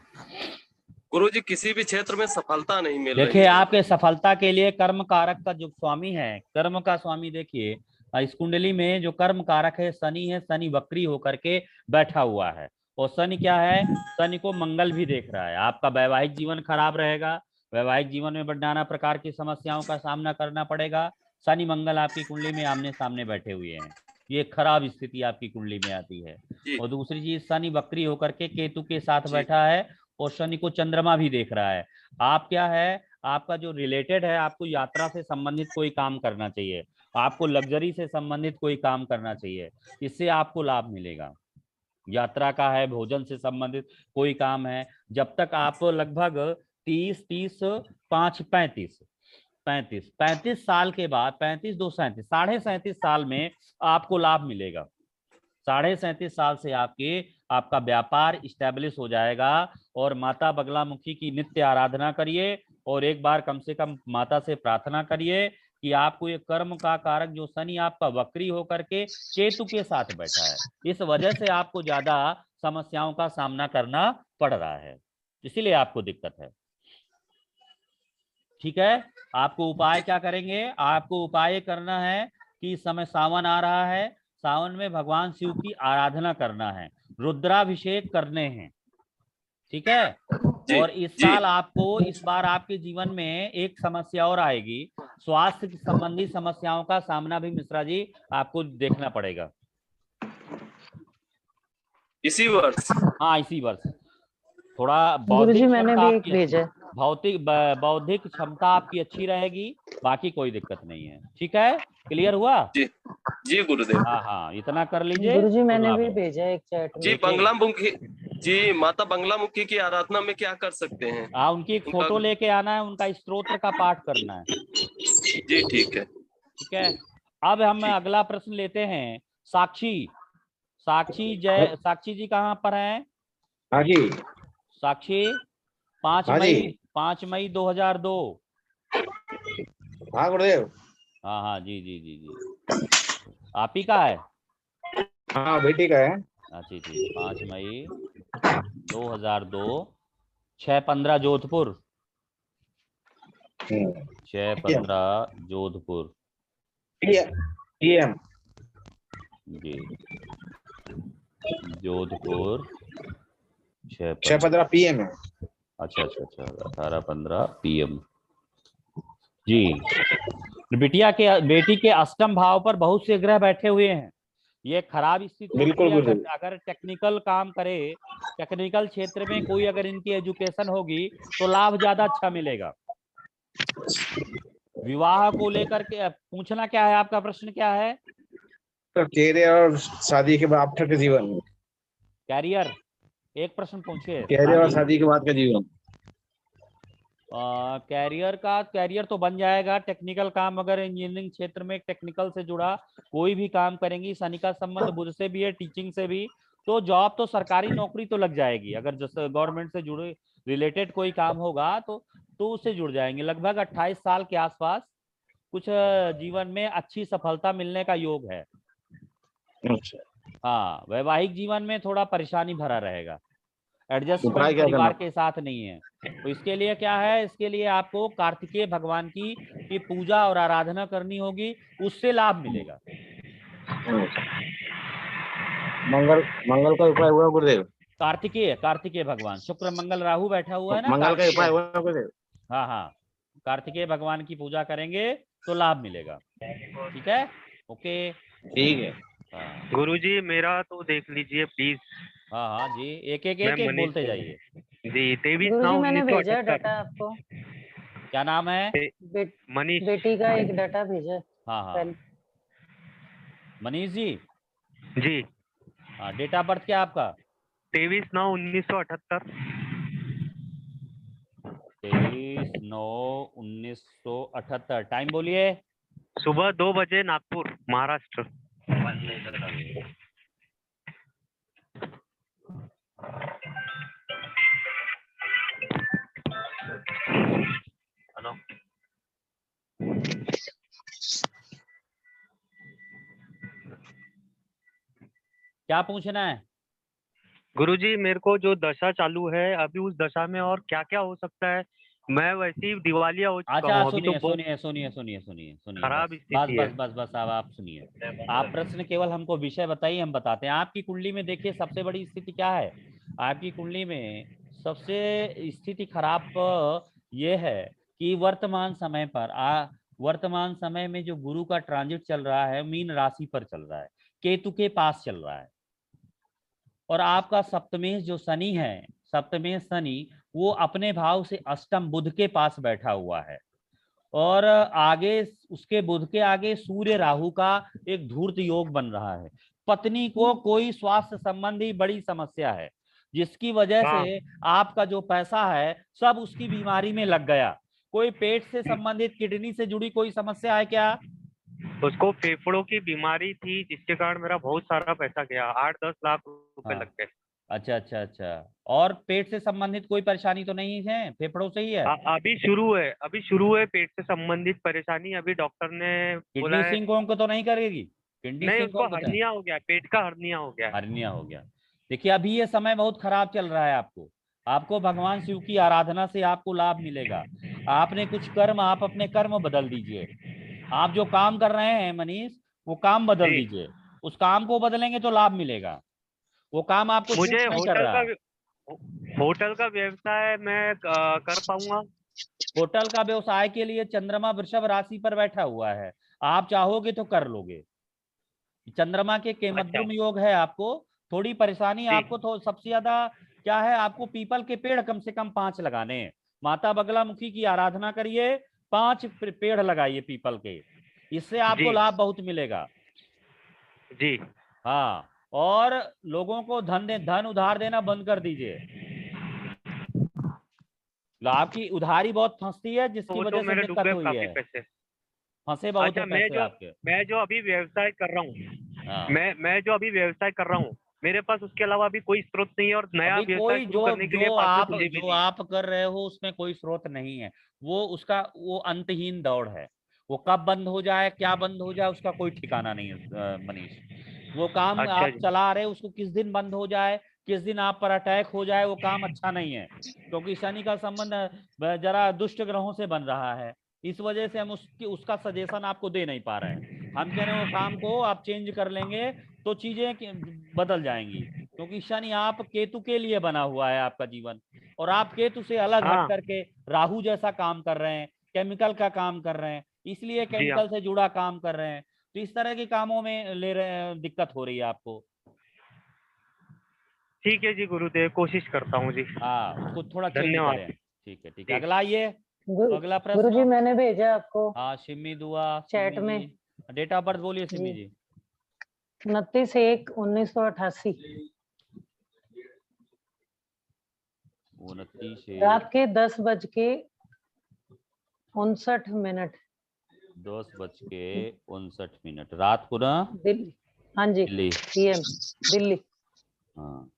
गुरुजी किसी भी क्षेत्र में सफलता नहीं मिल रही। देखिए, आपके सफलता के लिए कर्म कारक का जो स्वामी है, कर्म का स्वामी देखिए इस कुंडली में जो कर्म कारक है शनि है, शनि वक्री होकर के बैठा हुआ है। और शनि क्या है? शनि को मंगल भी देख रहा है। आपका वैवाहिक जीवन खराब रहेगा, वैवाहिक जीवन में नाना प्रकार की समस्याओं का सामना करना पड़ेगा। शनि मंगल आपकी कुंडली में आमने सामने बैठे हुए हैं, ये खराब स्थिति आपकी कुंडली में आती है। और दूसरी चीज, शनि वक्री होकर के केतु के साथ बैठा है और शनि को चंद्रमा भी देख रहा है। आप क्या है, आपका जो रिलेटेड है, आपको यात्रा से संबंधित कोई काम करना चाहिए, आपको लग्जरी से संबंधित कोई काम करना चाहिए, इससे आपको लाभ मिलेगा। यात्रा का है, भोजन से संबंधित कोई काम है, जब तक आप लगभग 35 साल के बाद, 35 2 37 37.5 साल में आपको लाभ मिलेगा। 37.5 साल से आपका व्यापार स्टैब्लिश हो जाएगा। और माता बगलामुखी की नित्य आराधना करिए और एक बार कम से कम माता से प्रार्थना करिए कि आपको ये कर्म का कारक जो शनि आपका वक्री होकर के केतु के साथ बैठा है, इस वजह से आपको ज्यादा समस्याओं का सामना करना पड़ रहा है, इसीलिए आपको दिक्कत है। ठीक है, आपको उपाय क्या करेंगे? आपको उपाय करना है कि इस समय सावन आ रहा है, सावन में भगवान शिव की आराधना करना है, रुद्राभिषेक करने हैं। ठीक है, और इस साल आपको, इस बार आपके जीवन में एक समस्या और आएगी, स्वास्थ्य संबंधी समस्याओं का सामना भी मिश्रा जी आपको देखना पड़ेगा। इसी वर्ष? हाँ इसी वर्ष। थोड़ा गुरुजी बौद्धिक मैंने क्षमता भी एक आपकी भेजा है। बौद्धिक क्षमता आपकी अच्छी रहेगी, बाकी कोई दिक्कत नहीं है। ठीक है, क्लियर हुआ? जी गुरुदेव। हाँ हाँ, इतना कर लीजिए। गुरुजी मैंने लाभ भी है। भेजा है एक चैट में। जी बंगलामुखी, जी माता बंगलामुखी की आराधना में क्या कर सकते हैं? उनकी एक फोटो लेके आना है, उनका स्तोत्र का पाठ करना है। जी ठीक है। ठीक है, अब हम अगला प्रश्न लेते हैं। साक्षी, साक्षी जी कहाँ पर हैं? हाँ जी। साक्षी 5 हाँ मई जी। 5 मई 2002। हाँ गुरुदेव। हाँ हाँ जी जी जी जी, आप ही का है? हाँ बेटी का है। अच्छा ठीक, 5 मई 2002, 6:15 जोधपुर। 6:15 जोधपुर PM जी, जोधपुर 6:15 PM है। अच्छा 18:15 PM जी। बेटी के अष्टम भाव पर बहुत से ग्रह बैठे हुए हैं। ये खराब स्थिति होती है। अगर टेक्निकल काम करे, टेक्निकल क्षेत्र में कोई अगर इनकी एजुकेशन होगी तो लाभ ज्यादा अच्छा मिलेगा। विवाह को लेकर के पूछना क्या है, आपका प्रश्न क्या है? तो कैरियर और शादी के बाद आफ्टर के जीवन। कैरियर, एक प्रश्न पूछिए। कैरियर और शादी के बाद का जीवन। कैरियर तो बन जाएगा। टेक्निकल काम, अगर इंजीनियरिंग क्षेत्र में टेक्निकल से जुड़ा कोई भी काम करेंगी, शनि का संबंध बुध से भी है, टीचिंग से भी, तो जॉब तो सरकारी नौकरी तो लग जाएगी। अगर जैसे गवर्नमेंट से जुड़े रिलेटेड कोई काम होगा तो उससे जुड़ जाएंगे। लगभग 28 साल के आसपास कुछ जीवन में अच्छी सफलता मिलने का योग है। हाँ, वैवाहिक जीवन में थोड़ा परेशानी भरा रहेगा, एडजस्टमेंट परिवार के साथ नहीं है। तो इसके लिए क्या है, इसके लिए आपको कार्तिकेय भगवान की पूजा और आराधना करनी होगी, उससे लाभ मिलेगा। मंगल का उपाय हुआ गुरुदेव? कार्तिकेय भगवान, शुक्र मंगल राहु बैठा हुआ है ना, मंगल का उपाय हुआ गुरुदेव? हाँ हाँ, कार्तिकेय भगवान की पूजा करेंगे तो लाभ मिलेगा। ठीक है, ओके ठीक है। गुरुजी मेरा तो देख लीजिए प्लीज। हाँ हाँ जी, एक बोलते जाइए जी। 23 गुरुजी 9 मैंने भेजा 1978। डाटा आपको। क्या नाम है? मनीष। बेटी का एक डाटा भेजा। हाँ हाँ, मनीष जी। जी हाँ, डेट ऑफ बर्थ क्या आपका? 23 9 1978। 23 9 1978। टाइम बोलिए। सुबह 2 बजे, नागपुर, महाराष्ट्र। हेलो, क्या पूछना है? गुरुजी मेरे को जो दशा चालू है अभी, उस दशा में और क्या क्या हो सकता है? मैं वैसे ही दिवालिया हो चुका अच्छा हूं अभी। सुनिए खराब स्थिति है। बस अब आप सुनिए। आप प्रश्न केवल हमको विषय बताइए, हम बताते हैं। आपकी कुंडली में देखिए सबसे बड़ी स्थिति क्या है। आपकी कुंडली में सबसे स्थिति खराब ये है कि वर्तमान समय में जो गुरु का ट्रांजिट चल रहा है, मीन राशि पर चल रहा है, केतु के पास चल रहा है। और आपका सप्तमेश जो शनि है, सप्तमेश शनि, वो अपने भाव से अष्टम बुध के पास बैठा हुआ है। और आगे उसके बुध के आगे सूर्य राहु का एक धूर्त योग बन रहा है। पत्नी को कोई स्वास्थ्य संबंधी बड़ी समस्या है, जिसकी वजह से आपका जो पैसा है सब उसकी बीमारी में लग गया। कोई पेट से संबंधित, किडनी से जुड़ी कोई समस्या है क्या? उसको फेफड़ों की बीमारी थी, जिसके कारण मेरा बहुत सारा पैसा गया। 8-10 लाख रुपए लग गए। अच्छा। और पेट से संबंधित कोई परेशानी तो नहीं है, फेफड़ों से ही है? अभी शुरू है पेट से संबंधित परेशानी। अभी डॉक्टर ने बोला है। किडनी सिंकों को तो नहीं करेगी? नहीं, उसको हर्निया हो गया, पेट का हर्निया हो गया। देखिए, अभी ये समय बहुत खराब चल रहा है। आपको भगवान शिव की आराधना से आपको लाभ मिलेगा। आपने कुछ कर्म, आप अपने कर्म बदल दीजिए। आप जो काम कर रहे हैं मनीष, वो काम बदल दीजिए। उस काम को बदलेंगे तो लाभ मिलेगा। वो काम आपको मुझे नहीं कर रहा। होटल का व्यवसाय मैं कर पाऊंगा? होटल का व्यवसाय के लिए चंद्रमा वृषभ राशि पर बैठा हुआ है। आप चाहोगे तो कर लोगे। चंद्रमा के केमद्रुम योग है आपको, थोड़ी परेशानी आपको तो सबसे ज्यादा क्या है, आपको पीपल के पेड़ कम से कम 5 लगाने हैं। माता बगलामुखी की आराधना करिए, 5 पेड़ लगाइए पीपल के, इससे आपको जी। लाभ बहुत मिलेगा जी। हाँ, और लोगों को धन उधार देना बंद कर दीजिए। आपकी उधारी बहुत फंसती है, जिसकी वो तो वजह से मेरे डूब दिक्कत गए हुई काफी है, पैसे। फंसे बहुत अच्छा, है पैसे आपके। मैं जो अभी व्यवसाय कर रहा हूँ, हाँ। मैं जो अभी व्यवसाय कर रहा हूँ, मेरे पास उसके अलावा अभी कोई स्रोत नहीं है, और नया अभी व्यवसाय कोई शुरू करने के लिए पार्टनर मुझे भी जो नहीं है। आप कर रहे हो उसमें कोई स्रोत नहीं है, वो अंतहीन दौड़ है। वो कब बंद हो जाए, क्या बंद हो जाए, उसका कोई ठिकाना नहीं है मनीष। वो काम अच्छा आप जी। चला रहे, उसको किस दिन बंद हो जाए, किस दिन आप पर अटैक हो जाए, वो काम अच्छा नहीं है, क्योंकि शनि का संबंध जरा दुष्ट ग्रहों से बन रहा है। इस वजह से हम उसका सजेशन आपको दे नहीं पा रहे हैं। हम कह रहे हैं वो काम को आप चेंज कर लेंगे तो चीजें बदल जाएंगी, क्योंकि शनि आप केतु के लिए बना हुआ है आपका जीवन, और आप केतु से अलग हट हाँ। करके राहु जैसा काम कर रहे हैं, केमिकल का काम कर रहे हैं, इसलिए जी हाँ। केमिकल से जुड़ा काम कर रहे हैं, तो इस तरह के कामों में ले रहे दिक्कत हो रही है आपको। ठीक है जी गुरुदेव, कोशिश करता हूँ जी। हाँ, उसको थोड़ा चेंज धन्यवाद। करें। ठीक है, अगला आइए। तो अगला गुरुजी प्रश्न। मैंने भेजा आपको हाँ, सिमी दुआ, चैट सिमी में। जी, डेट ऑफ बर्थ बोलिए सिमी जी। 29/1/1988 29 रात के 10:59 10:59 रात को ना, दिल्ली। हाँ जी, दिल्ली। PM दिल्ली। हाँ,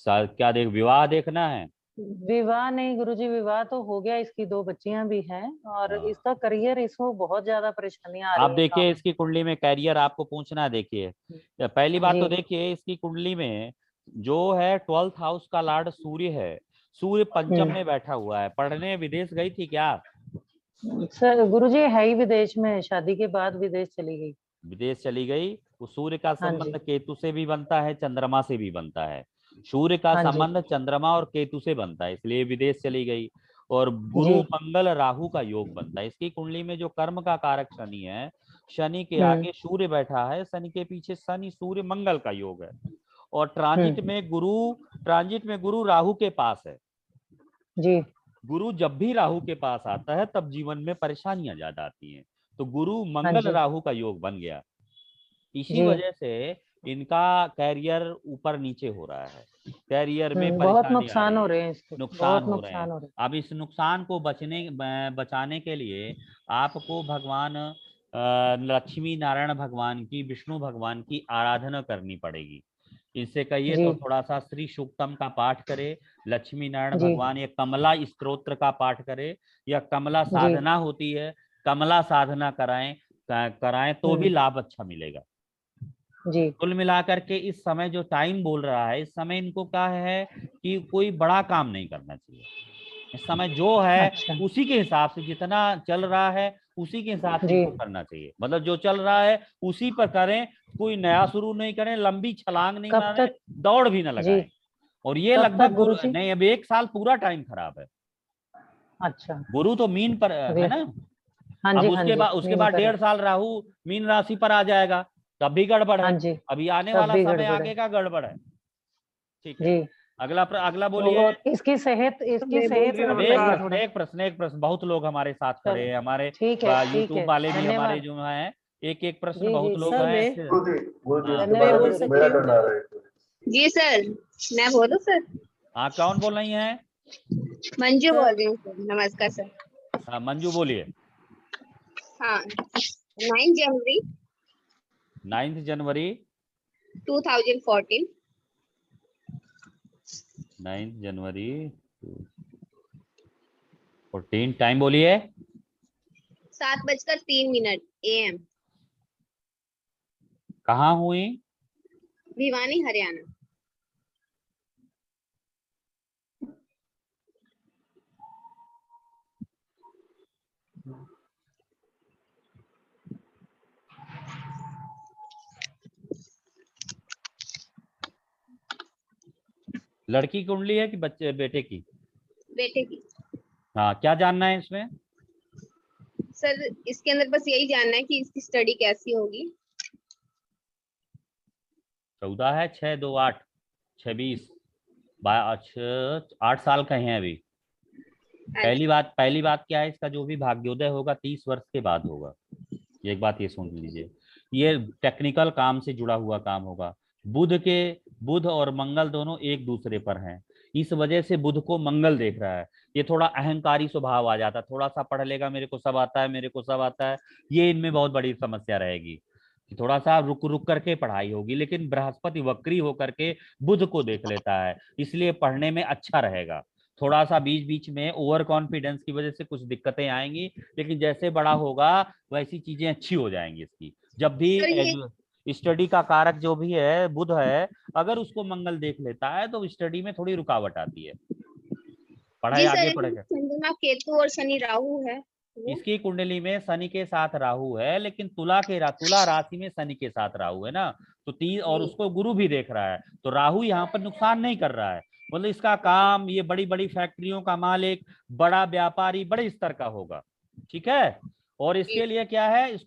क्या विवाह देखना है? विवाह नहीं गुरुजी, विवाह तो हो गया, इसकी 2 बच्चियां भी हैं, और हाँ। इसका करियर, इसको बहुत ज्यादा परेशानियां आ आप रही हैं देखिए काम। इसकी कुंडली में कैरियर आपको पूछना है। देखिए, पहली बात तो जी। देखिए इसकी कुंडली में जो है 12th हाउस का लॉर्ड सूर्य है, सूर्य पंचम में बैठा हुआ है। पढ़ने विदेश गई थी क्या? सर गुरुजी है ही विदेश में, शादी के बाद विदेश चली गई। विदेश चली गई। वो सूर्य का हाँ जी। संबंध केतु से भी बनता है, चंद्रमा से भी बनता है। सूर्य का हाँ जी। संबंध चंद्रमा और केतु से बनता है, इसलिए विदेश चली गई। और गुरु जी। मंगल राहु का योग बनता है। इसकी कुंडली में जो कर्म का कारक शनि है, शनि के आगे सूर्य बैठा है, शनि के पीछे शनि सूर्य मंगल का योग है, और ट्रांजिट में गुरु राहु के पास है। जी। गुरु जब भी राहु के पास आता है तब जीवन में परेशानियां ज्यादा आती हैं। तो गुरु हाँ मंगल जी। राहु का योग बन गया, इसी जी। वजह से इनका कैरियर ऊपर नीचे हो रहा है, कैरियर में बहुत परेशानी आ नुकसान रही हो है, रहे हैं इसके, नुकसान बहुत हो रहे हैं। नुकसान हो रहे अब इस नुकसान को बचाने के लिए आपको भगवान लक्ष्मी नारायण भगवान की, विष्णु भगवान की आराधना करनी पड़ेगी। इनसे कहिए जी। तो थोड़ा सा श्री सूक्तम का पाठ करे, लक्ष्मी नारायण जी। भगवान या कमला स्तोत्र का पाठ करे, या कमला जी। साधना होती है, कमला साधना कराएं तो भी लाभ अच्छा मिलेगा। जी। कुल मिलाकर के इस समय जो टाइम बोल रहा है, इस समय इनको क्या है कि कोई बड़ा काम नहीं करना चाहिए। इस समय जो है अच्छा। उसी के हिसाब से, जितना चल रहा है उसी के हिसाब से जी। इनको करना चाहिए। मतलब जो चल रहा है उसी पर करें, कोई नया शुरू नहीं करें, लंबी छलांग नहीं कब मारें, तक? दौड़ भी ना जी। लगाएं। और ये कब तक लगभग गुरुजी? नहीं, अब 1 साल पूरा टाइम खराब है। अच्छा। गुरु तो मीन पर है ना। हाँ अब जी, हाँ जी, उसके मीन बाद पर है। 1.5 साल राहु मीन राशि पर आ जाएगा, तब भी गड़बड़ हाँ है। जी, अभी आने तब वाला भी समय गड़बड़ है। आगे का गड़बड़ है। ठीक है, जी। अगला तो बोलिए। और इसकी सेहत मैं बोल रही हूँ अब एक बताइए प्रश्न थोड़ा। एक प्रश्न एक प्रश्न बहुत लोग हमारे साथ खड़े हैं, हमारे ठीक है, ठीक यूट्यूब है, वाले भी हमारे धन्यवाद। जो हैं, एक प्रश्न जी बहुत जी लोग सर, हैं मैं ऐसे। गुरुजी हाँ, इसके मैं बारे बोल में सकती मेरा हूँ? टर्न आ रहा है। जी सर, मैं बोलूं सर? हाँ, कौन बोल रही हैं? मंजू सर। बोल रही हूँ सर। नमस्कार सर। हाँ, मंजू बोलिए। हाँ, 9 जनवरी 9 जनवरी 2014 9 जनवरी 14, टाइम बोलिए। 7:03 AM, कहाँ हुई? भिवानी हरियाणा। लड़की की कुंडली है कि बच्चे बेटे की? बेटे की। हाँ, क्या जानना है इसमें? सर इसके अंदर बस यही जानना है कि इसकी स्टडी कैसी होगी। 14 है, 6 2 8 26 8 साल का है अभी। पहली बात क्या है, इसका जो भी भाग्योदय होगा 30 वर्ष के बाद होगा। एक बात ये सुन लीजिए, ये टेक्निकल काम से जुड़ा हुआ काम होगा। बुध और मंगल दोनों एक दूसरे पर हैं, इस वजह से बुध को मंगल देख रहा है। ये थोड़ा अहंकारी स्वभाव आ जाता है, थोड़ा सा पढ़ लेगा, मेरे को सब आता है, मेरे को सब आता है, ये इनमें बहुत बड़ी समस्या रहेगी कि थोड़ा सा रुक करके पढ़ाई होगी। लेकिन बृहस्पति वक्री होकर के बुध को देख लेता है, इसलिए पढ़ने में अच्छा रहेगा। थोड़ा सा बीच बीच में ओवर कॉन्फिडेंस की वजह से कुछ दिक्कतें आएंगी, लेकिन जैसे बड़ा होगा वैसी चीजें अच्छी हो जाएंगी इसकी। जब भी स्टडी का कारक जो भी है बुध है, अगर उसको मंगल देख लेता है तो स्टडी में थोड़ी रुकावट आती है, पढ़ाई आगे पढ़ेगा। चंद्रमा केतु और शनि राहु है, इसकी कुंडली में शनि के साथ राहु है, लेकिन तुला राशि में शनि के साथ राहु है ना, तो 3 और उसको गुरु भी देख रहा है, तो राहु यहाँ पर नुकसान नहीं कर रहा है। मतलब इसका काम, ये बड़ी बड़ी फैक्ट्रियों का मालिक, बड़ा व्यापारी, बड़े स्तर का होगा, ठीक है। और इसके लिए क्या है,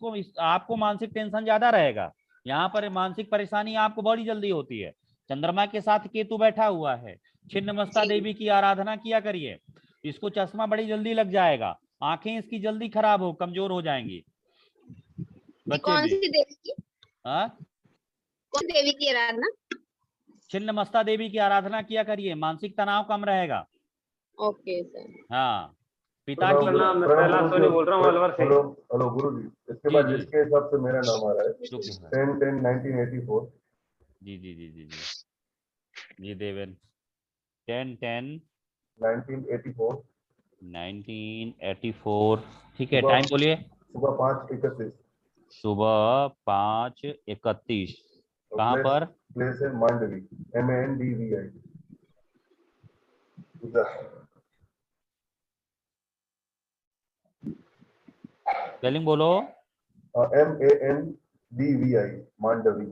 आपको मानसिक टेंशन ज्यादा रहेगा, यहाँ पर मानसिक परेशानी आपको बड़ी जल्दी होती है। चंद्रमा के साथ केतु बैठा हुआ है, छिन्नमस्ता देवी की आराधना किया करिए, इसको चश्मा बड़ी जल्दी लग जाएगा, आंखें इसकी जल्दी खराब कमजोर हो जाएंगी। कौन सी देवी की? कौन देवी की आराधना? छिन्नमस्ता देवी की आराधना किया करिए, मानसिक तनाव कम रहेगा। Okay sir. हाँ, पिता की बोल रहा हूँ अलवर से। हेलो गुरुजी, इसके बाद जिसके हिसाब से मेरा नाम आ रहा है 10/10/1984। जी जी जी जी जी देवेन 10/10 1984, ठीक है। टाइम बोलिए। सुबह 5:31। सुबह 5:31। कहाँ पर? प्लेस है मांडवी, MANDVI। स्पेलिंग बोलो। MANDVI, मांडवी।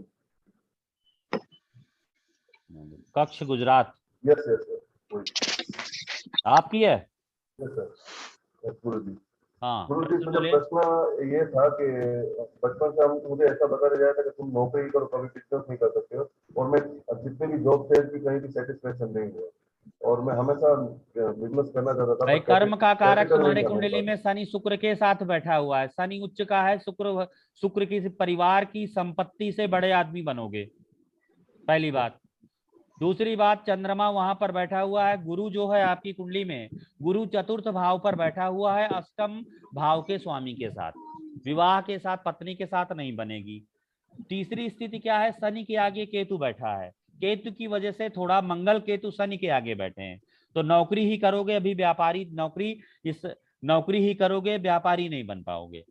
कक्ष गुजरात। यस यस सर, आपकी है? यस सर, गुरुजी। हाँ, गुरुजी, मुझे प्रश्न ये था कि बचपन से मुझे ऐसा बताया जाता था कि तुम नौकरी करो, कभी बिजनेस नहीं कर सकते हो, और मैं जितने भी जॉब थे कहीं भी सेटिस्फेक्शन नहीं हुआ, और मैं हमेशा बिजनेस करना चाहता था। भाई कर्म का कारक तुम्हारे कुंडली में शनि शुक्र के साथ बैठा हुआ है, शनि उच्च का है, शुक्र की परिवार की संपत्ति से बड़े आदमी बनोगे, पहली बात। दूसरी बात, चंद्रमा वहां पर बैठा हुआ है, गुरु जो है आपकी कुंडली में, गुरु चतुर्थ भाव पर बैठा हुआ है, अष्टम भाव के स्वामी के साथ, विवाह के साथ, पत्नी के साथ नहीं बनेगी। तीसरी स्थिति क्या है, शनि के आगे केतु बैठा है, केतु की वजह से थोड़ा मंगल केतु शनि के आगे बैठे हैं, तो नौकरी ही करोगे, अभी व्यापारी नौकरी ही करोगे, व्यापारी नहीं बन पाओगे।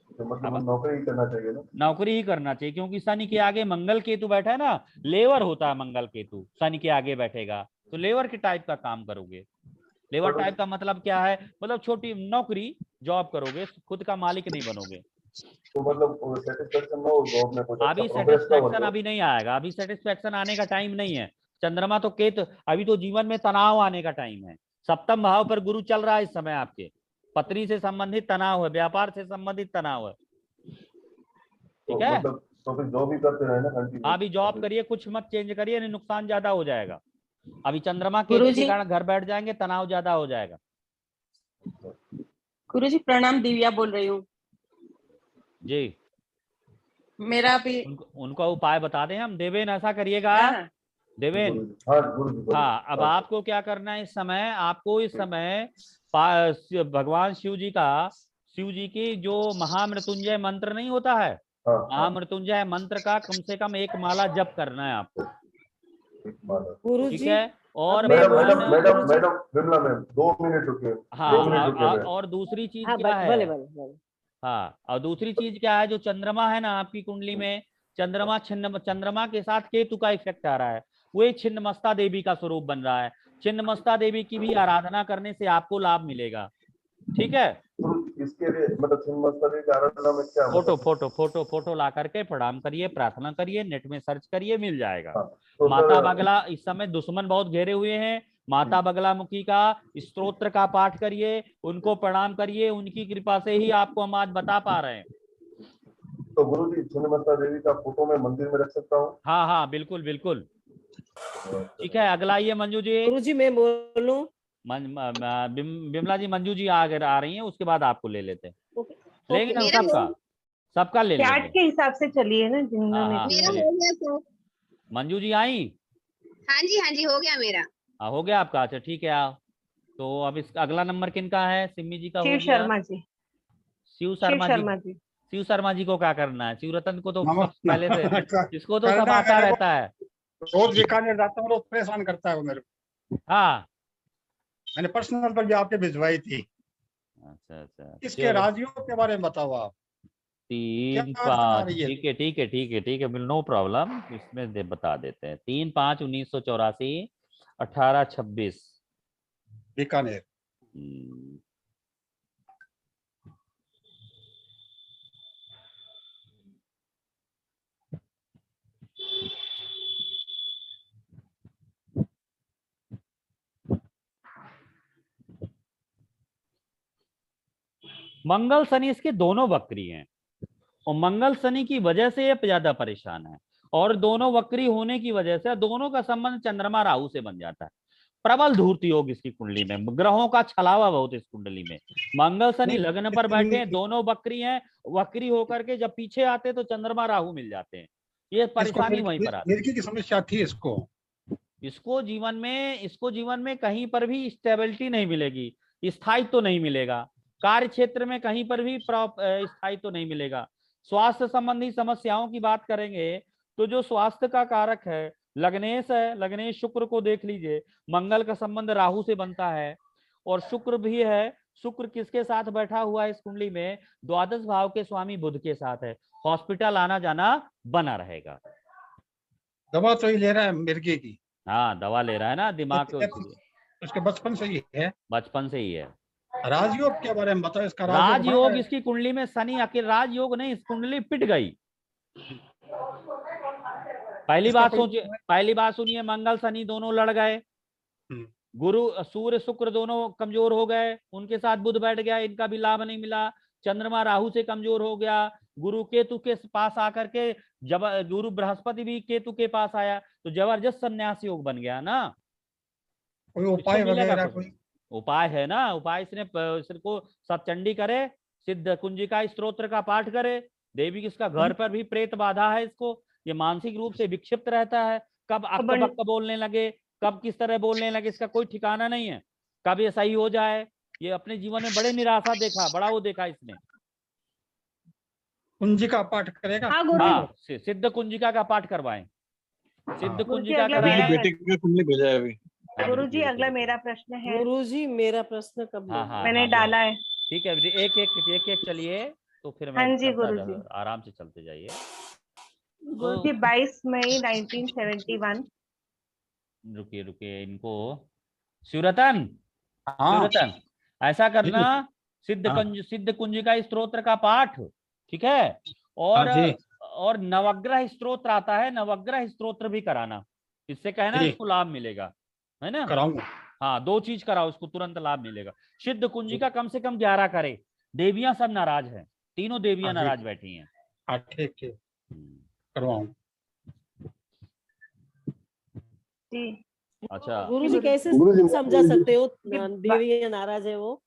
तो मतलब नौकरी ही करना चाहिए ना? नौकरी ही करना चाहिए, क्योंकि शनि के आगे मंगल केतु बैठा है ना, लेवर होता है मंगल केतु, शनि के आगे बैठेगा तो लेवर के टाइप का काम करोगे। लेवर टाइप का मतलब क्या है, मतलब छोटी नौकरी, जॉब करोगे, खुद का मालिक नहीं बनोगे। तो मतलब सेटिस्फेक्शन ना हो जॉब में कुछ? अभी सेटिस्फेक्शन अभी नहीं आएगा, अभी सेटिस्फेक्शन आने का टाइम नहीं है। चंद्रमा तो केतु, अभी तो जीवन में तनाव आने का टाइम है। सप्तम भाव पर गुरु चल रहा है इस समय, आपके पत्नी से संबंधित तनाव है, व्यापार से संबंधित तनाव है, ठीक है। तो फिर जॉब ही करते रहे ना। अभी जॉब करिए, कुछ मत चेंज करिए, नहीं नुकसान ज्यादा हो जाएगा। अभी चंद्रमा के कारण घर बैठ जाएंगे, तनाव ज्यादा हो जाएगा। गुरुजी प्रणाम, दिव्या बोल रही हूँ जी। मेरा भी उनका उपाय बता दें हम। देवेन ऐसा करिएगा, देवेन। हाँ, अब आपको क्या करना है इस समय, आपको इस समय भगवान शिव जी की जो महामृत्युंजय मंत्र नहीं होता है, महामृत्युंजय मंत्र का कम से कम 1 माला जप करना है आपको, ठीक है। और मैडम विमला मैम 2 मिनट रुकिए। हाँ, और दूसरी चीज क्या है, हाँ, और दूसरी चीज क्या है, जो चंद्रमा है ना आपकी कुंडली में, चंद्रमा के साथ केतु का इफेक्ट आ रहा है, वो छिन्नमस्ता देवी का स्वरूप बन रहा है। छिन्नमस्ता देवी की भी आराधना करने से आपको लाभ मिलेगा, ठीक है। इसके लिए मतलब छिन्नमस्ता देवी की आराधना में क्या फोटो ला करके प्रणाम करिए, प्रार्थना करिए, नेट में सर्च करिए, मिल जाएगा। तो माता बगला, इस समय दुश्मन बहुत घेरे हुए हैं, माता बगलामुखी का स्तोत्र का पाठ करिए, उनको प्रणाम करिए, उनकी कृपा से ही आपको हम आज बता पा रहे हैं। तो गुरुजी छिन्नमस्ता देवी का फोटो मैं मंदिर में रख सकता हूँ? हाँ हाँ बिल्कुल बिल्कुल। ठीक है, अगला ये मंजू जी। गुरुजी मैं बोलूं? बिमला जी, मंजू जी आ रही हैं, उसके बाद आपको ले लेते हैं। लेंगे ना मेरा सबका, सबका ले चार्ट लेंगे। के हिसाब से चलिए ना जिन्होंने हाँ, मेरा चलिए। हो गया तो। मंजू जी आई? हाँ जी हो गया मेरा। हो गया आपका? अच्छा ठीक है, आओ। तो अब इसका अगला नंबर किनका है? सिम्मी जी का हो शिव गया। शर्मा जी। शिव शिव शर्मा शर्मा जी। जी। शिव शर्मा जी को क्या करना है? शिवरतन को तो सब नमस्कार। पहले से, इसको तो सब करना आता है, रहता है। रोज बीकानेर जाता हूँ, रोज परेशान करता है वो मेरे को। हाँ मैंने पर्सनल पर भी आपके भिजवाई थी। अच्छा अच्छा, इसके राजयोग के बारे में बताओ आप। 3 क्या अड़चन आ 5, रही है? ठीक है ठीक है ठीक है ठीक है, नो प्रॉब्लम, इसमें बता देते हैं। 3/5/1984, 18/26 बीकानेर। मंगल शनि इसके दोनों वक्री हैं, और मंगल शनि की वजह से ये ज्यादा परेशान है, और दोनों वक्री होने की वजह से दोनों का संबंध चंद्रमा राहु से बन जाता है। प्रबल धूर्त योग इसकी कुंडली में, ग्रहों का छलावा बहुत इस कुंडली में। मंगल शनि लग्न पर बैठे हैं, दोनों वक्री हैं, वक्री होकर के जब पीछे आते तो चंद्रमा राहु मिल जाते हैं। ये परेशानी वहीं पर आती है। मिर्गी की समस्या थी इसको। इसको जीवन में कहीं पर भी स्टेबिलिटी नहीं मिलेगी, स्थायित्व तो नहीं मिलेगा, कार्य क्षेत्र में कहीं पर भी स्थायित्व तो नहीं मिलेगा। स्वास्थ्य संबंधी समस्याओं की बात करेंगे तो जो स्वास्थ्य का कारक है लग्नेश है, लग्नेश शुक्र को देख लीजिए, मंगल का संबंध राहु से बनता है, और शुक्र भी है। शुक्र किसके साथ बैठा हुआ है इस कुंडली में? द्वादश भाव के स्वामी बुध के साथ है। हॉस्पिटल आना जाना बना रहेगा। दवा तो ही ले रहा है मिर्गी की। हाँ दवा ले रहा है ना, दिमाग को उसके बचपन से ही है। बचपन से ही है। राजयोग के बारे में बताओ। इसका राजयोग इसकी कुंडली में शनि आके, राजयोग नहीं, इस कुंडली पिट गई। पहली बात सुनिए, मंगल शनि दोनों लड़ गए, गुरु सूर्य शुक्र दोनों कमजोर हो गए, उनके साथ बुध बैठ गया, इनका भी लाभ नहीं मिला। चंद्रमा राहु से कमजोर हो गया, गुरु केतु के पास आकर के जब गुरु बृहस्पति भी केतु के पास आया तो जबरदस्त संन्यास योग बन गया ना। कोई उपाय वगैरह? कोई उपाय है ना, उपाय इसको सतचंडी करे, सिद्ध कुंजिका स्तोत्र का पाठ करे। देवी इसका घर पर भी प्रेत बाधा है, इसको ये मानसिक रूप से विक्षिप्त रहता है। कब अक्क बोलने लगे, कब किस तरह बोलने लगे, इसका कोई ठिकाना नहीं है। कब ये सही हो जाए, ये अपने जीवन में बड़े निराशा देखा, बड़ा वो देखा इसने। कुंजिका पाठ करेगा? हाँ, सिद्ध कुंजिका का पाठ करवाएं, सिद्ध कुंजिका कराएं। गुरुजी अगला मेरा प्रश्न है। गुरुजी मेरा प्रश्न कब? मैंने डाला है। ठीक है, एक एक चलिए, तो फिर मैं हाँ जी गुरुजी, आराम से चलते जाइए। गुरुजी 22 मई 1971। रुकिए इनको, शिवरतन, शिवरतन ऐसा करना, सिद्ध कुंजिका स्तोत्र का पाठ, ठीक है, और नवग्रह स्तोत्र आता है, नवग्रह स्तोत्र भी कराना, इससे कहना इसको लाभ मिलेगा, है ना? कराऊंगा। हाँ 2 चीज कराओ, उसको तुरंत लाभ मिलेगा। सिद्ध कुंजिका कम से कम 11 करे। देवियां सब नाराज हैं, तीनों देवियां नाराज बैठी हैं। ठीक करवाऊं। अच्छा गुरुजी कैसे समझा सकते हो देवियां नाराज है वो?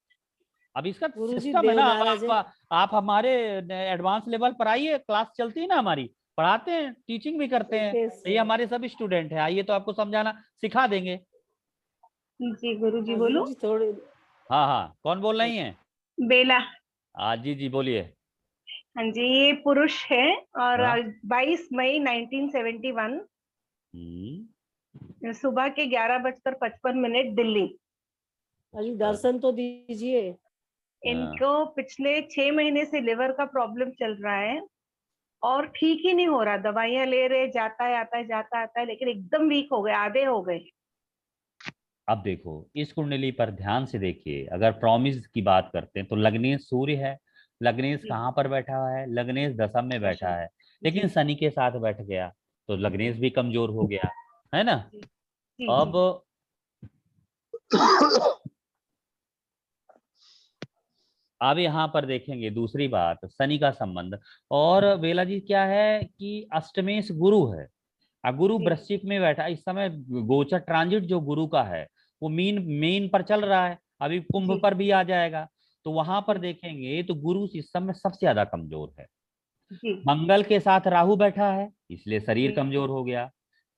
अब इसका सिस्टम है ना, आप हमारे एडवांस लेवल पर आइए, क्लास चलती है ना हमारी, पढ़ाते हैं, टीचिंग भी करते हैं, ये हमारे सब स्टूडेंट हैं, आइए तो आपको समझाना सिखा देंगे। जी गुरुजी बोलो। थोड़े हाँ कौन बोल रही हैं? बेला। जी बोलिए। हाँ जी, ये पुरुष है और 22 मई 1971 सुबह के 11:55 दिल्ली। अभी दर्शन तो दीजिए। इनको पिछले 6 महीने से लिवर का प्रॉब्लम चल रहा है और ठीक ही नहीं हो रहा, दवाइयां ले रहे, जाता है आता है, लेकिन एकदम वीक हो गए, आधे हो गए। अब देखो इस कुंडली पर ध्यान से देखिए, अगर प्रॉमिस की बात करते हैं तो लग्नेश सूर्य है, लग्नेश कहाँ पर बैठा हुआ है? लग्नेश दशम में बैठा है, लेकिन शनि के साथ बैठ गया तो लग्नेश भी कमजोर हो गया, है ना? अब अब यहाँ पर देखेंगे दूसरी बात, शनि का संबंध। और बेला जी क्या है कि अष्टमेश गुरु है, गुरु वृश्चिक में बैठा इस समय। गोचर ट्रांजिट जो गुरु का है वो मीन पर चल रहा है, अभी कुंभ पर भी आ जाएगा। तो वहां पर देखेंगे तो गुरु इस समय सबसे ज्यादा कमजोर है। मंगल के साथ राहु बैठा है इसलिए शरीर कमजोर हो गया।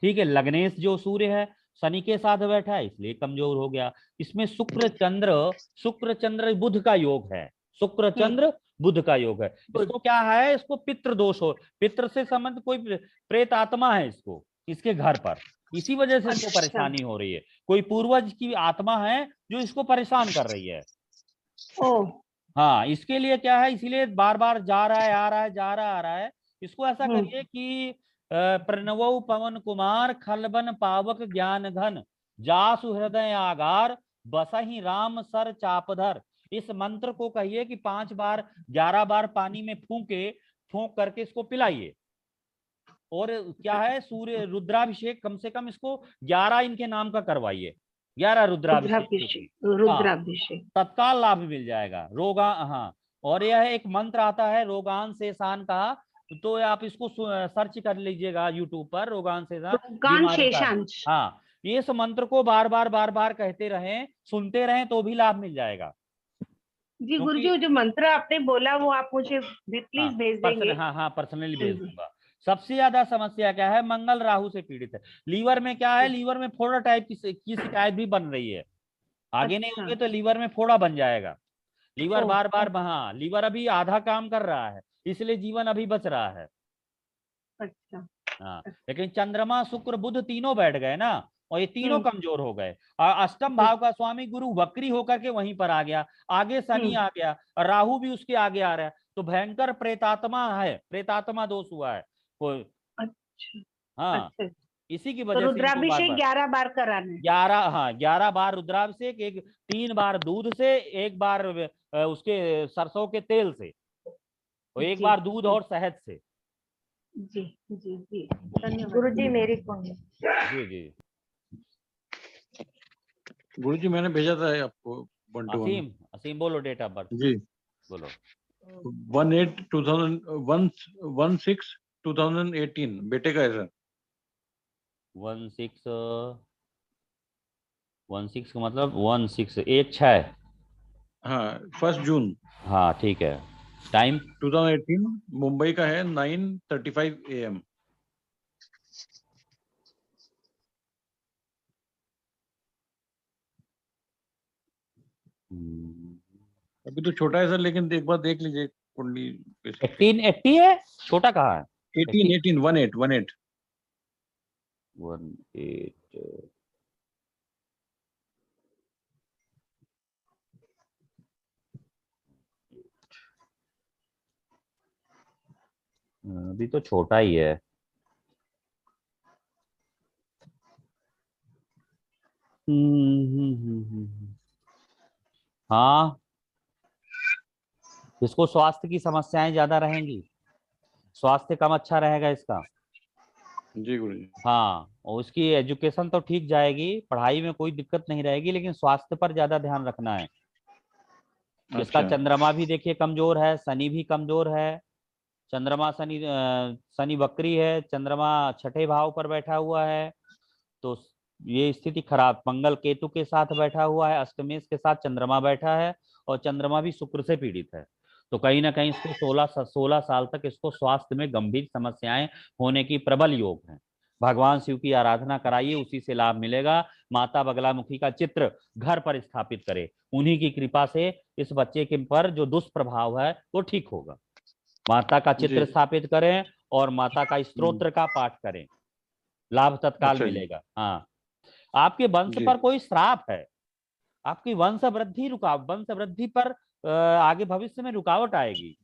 ठीक है, लग्नेश जो सूर्य है शनि के साथ बैठा है इसलिए कमजोर हो गया। इसमें शुक्र चंद्र बुध का योग है, शुक्र चंद्र बुध का योग है। इसको क्या है, इसको पितृ दोष हो, पितृ से संबंध कोई प्रेत आत्मा है इसको, इसके घर पर, इसी वजह से इसको परेशानी हो रही है। कोई पूर्वज की आत्मा है जो इसको परेशान कर रही है। हाँ, इसके लिए क्या है, इसीलिए बार बार जा रहा है, आ रहा है, जा रहा, आ रहा है। इसको ऐसा करिए कि प्रणवौ पवन कुमार खलबन पावक ज्ञान घन जासु हृदय आगार बसहि राम सर चापधर। इस मंत्र को कहिए कि 5 बार 11 बार पानी में फूंक करके इसको पिलाइए। और क्या है, सूर्य रुद्राभिषेक कम से कम इसको 11 इनके नाम का करवाइए, 11 रुद्राभिषेक, तत्काल लाभ मिल जाएगा। हाँ, और यह एक मंत्र आता है रोगान शेषान का, तो आप इसको सर्च कर लीजिएगा यूट्यूब पर, रोगान शेषान। हाँ, ये इस मंत्र को बार बार कहते रहें, सुनते रहें तो भी लाभ मिल जाएगा। जी गुरुजी, जो मंत्र आपने बोला वो आप मुझे प्लीज भेज देंगे? हाँ, पर्सनली भेज दूंगा। सबसे ज्यादा समस्या क्या है, मंगल राहु से पीड़ित है। लीवर में क्या है, लीवर में फोड़ा टाइप की शिकायत भी बन रही है। आगे नहीं होंगे तो लीवर में फोड़ा बन जाएगा। लीवर बार हाँ, लीवर अभी आधा काम कर रहा है इसलिए जीवन अभी बच रहा है। अच्छा। हाँ, लेकिन चंद्रमा शुक्र बुध तीनों बैठ गए ना, और ये तीनों कमजोर हो गए। अष्टम भाव का स्वामी गुरु वक्री होकर के वहीं पर आ गया, आगे शनि आ गया, और राहु भी उसके आगे आ रहा है। तो भयंकर प्रेतात्मा है, प्रेतात्मा दोष हुआ है कोई। हाँ, इसी की वजह से रुद्राभिषेक 11 बार कराना है। 11 बार रुद्राभिषेक, 3 बार दूध से, 1 बार उसके सरसों के तेल से, और 1 बार दूध और शहद से। जी जी जी, गुरुजी मेरी कुंडली। जी गुरुजी मैंने भेजा था आपको 1 to 1। असीम बोलो डेट ऑफ बर्थ जी बोलो। 16/2018 बेटे का है सर। 16 का मतलब 16 हाँ, 1 जून। हाँ ठीक है। टाइम 2018, मुंबई का है, 9:35 AM। अभी तो छोटा है सर, लेकिन एक बार देख लीजिए कुंडली। 18 है, छोटा कहाँ है? 18 18 अभी तो छोटा ही है। हाँ, इसको स्वास्थ्य की समस्याएं ज्यादा रहेंगी, स्वास्थ्य कम अच्छा रहेगा इसका। जी गुरुजी। हाँ, और उसकी एजुकेशन तो ठीक जाएगी, पढ़ाई में कोई दिक्कत नहीं रहेगी, लेकिन स्वास्थ्य पर ज्यादा ध्यान रखना है। इसका चंद्रमा भी देखिए कमजोर है, शनि भी कमजोर है। चंद्रमा शनि वक्री है, चंद्रमा 6ठे भाव पर बैठा हुआ है, तो ये स्थिति खराब। मंगल केतु के साथ बैठा हुआ है, अष्टमेश के साथ चंद्रमा बैठा है, और चंद्रमा भी शुक्र से पीड़ित है। तो कहीं ना कहीं इसको 16 साल तक इसको स्वास्थ्य में गंभीर समस्याएं होने की प्रबल योग है। भगवान शिव की आराधना कराइए, उसी से लाभ मिलेगा। माता बगलामुखी का चित्र घर पर स्थापित करें, उन्हीं की कृपा से इस बच्चे के पर जो दुष्प्रभाव है वो ठीक होगा। माता का चित्र स्थापित करें और माता का स्तोत्र का पाठ करें, लाभ तत्काल मिलेगा। हाँ, आपके वंश पर कोई श्राप है, आपकी वंश वृद्धि पर आगे भविष्य में रुकावट आएगी।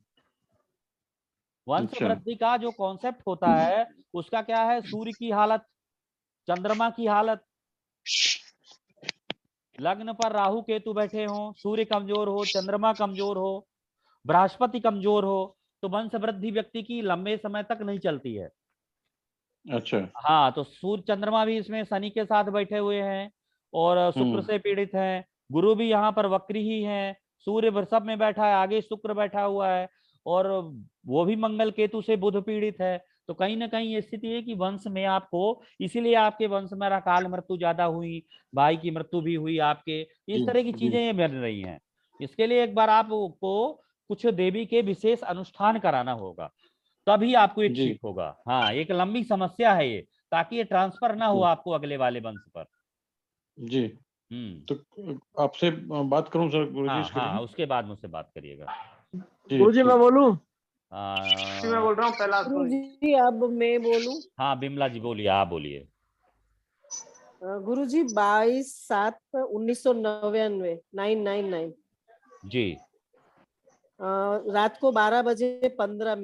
वंश वृद्धि का जो कॉन्सेप्ट होता है उसका क्या है, सूर्य की हालत, चंद्रमा की हालत, लग्न पर राहु केतु बैठे हो, सूर्य कमजोर हो, चंद्रमा कमजोर हो, बृहस्पति कमजोर हो, तो वंश वृद्धि व्यक्ति की लंबे समय तक नहीं चलती है। अच्छा। हाँ, तो सूर्य चंद्रमा भी इसमें शनि के साथ बैठे हुए हैं और शुक्र से पीड़ित हैं, गुरु भी यहाँ पर वक्री ही है, सूर्य वृषभ में बैठा है, आगे शुक्र बैठा हुआ है, और वो भी मंगल केतु से बुध पीड़ित है। तो कहीं ना कहीं ये स्थिति है कि वंश में आपको, इसीलिए आपके वंश में अकाल मृत्यु ज्यादा हुई, भाई की मृत्यु भी हुई आपके, इस तरह की चीजें ये मिल रही हैं। इसके लिए एक बार आपको कुछ देवी के विशेष अनुष्ठान कराना होगा, तभी आपको ये ठीक होगा। हाँ, एक लंबी समस्या है ये, ताकि ये ट्रांसफर ना हो आपको अगले वाले वंश पर। जी। तो आपसे बात करूं सर गुरुजी? हाँ, इसके हाँ, लिए? उसके बाद मुझसे बात करिएगा। गुरुजी मैं बोलूं? मैं बोल रहा हूँ पहला। गुरुजी अब मैं बोलूं? हाँ बिमला जी बोलिए, आप बोलिए। गुरुजी 22/7/1999 999 जी। रात को 12:15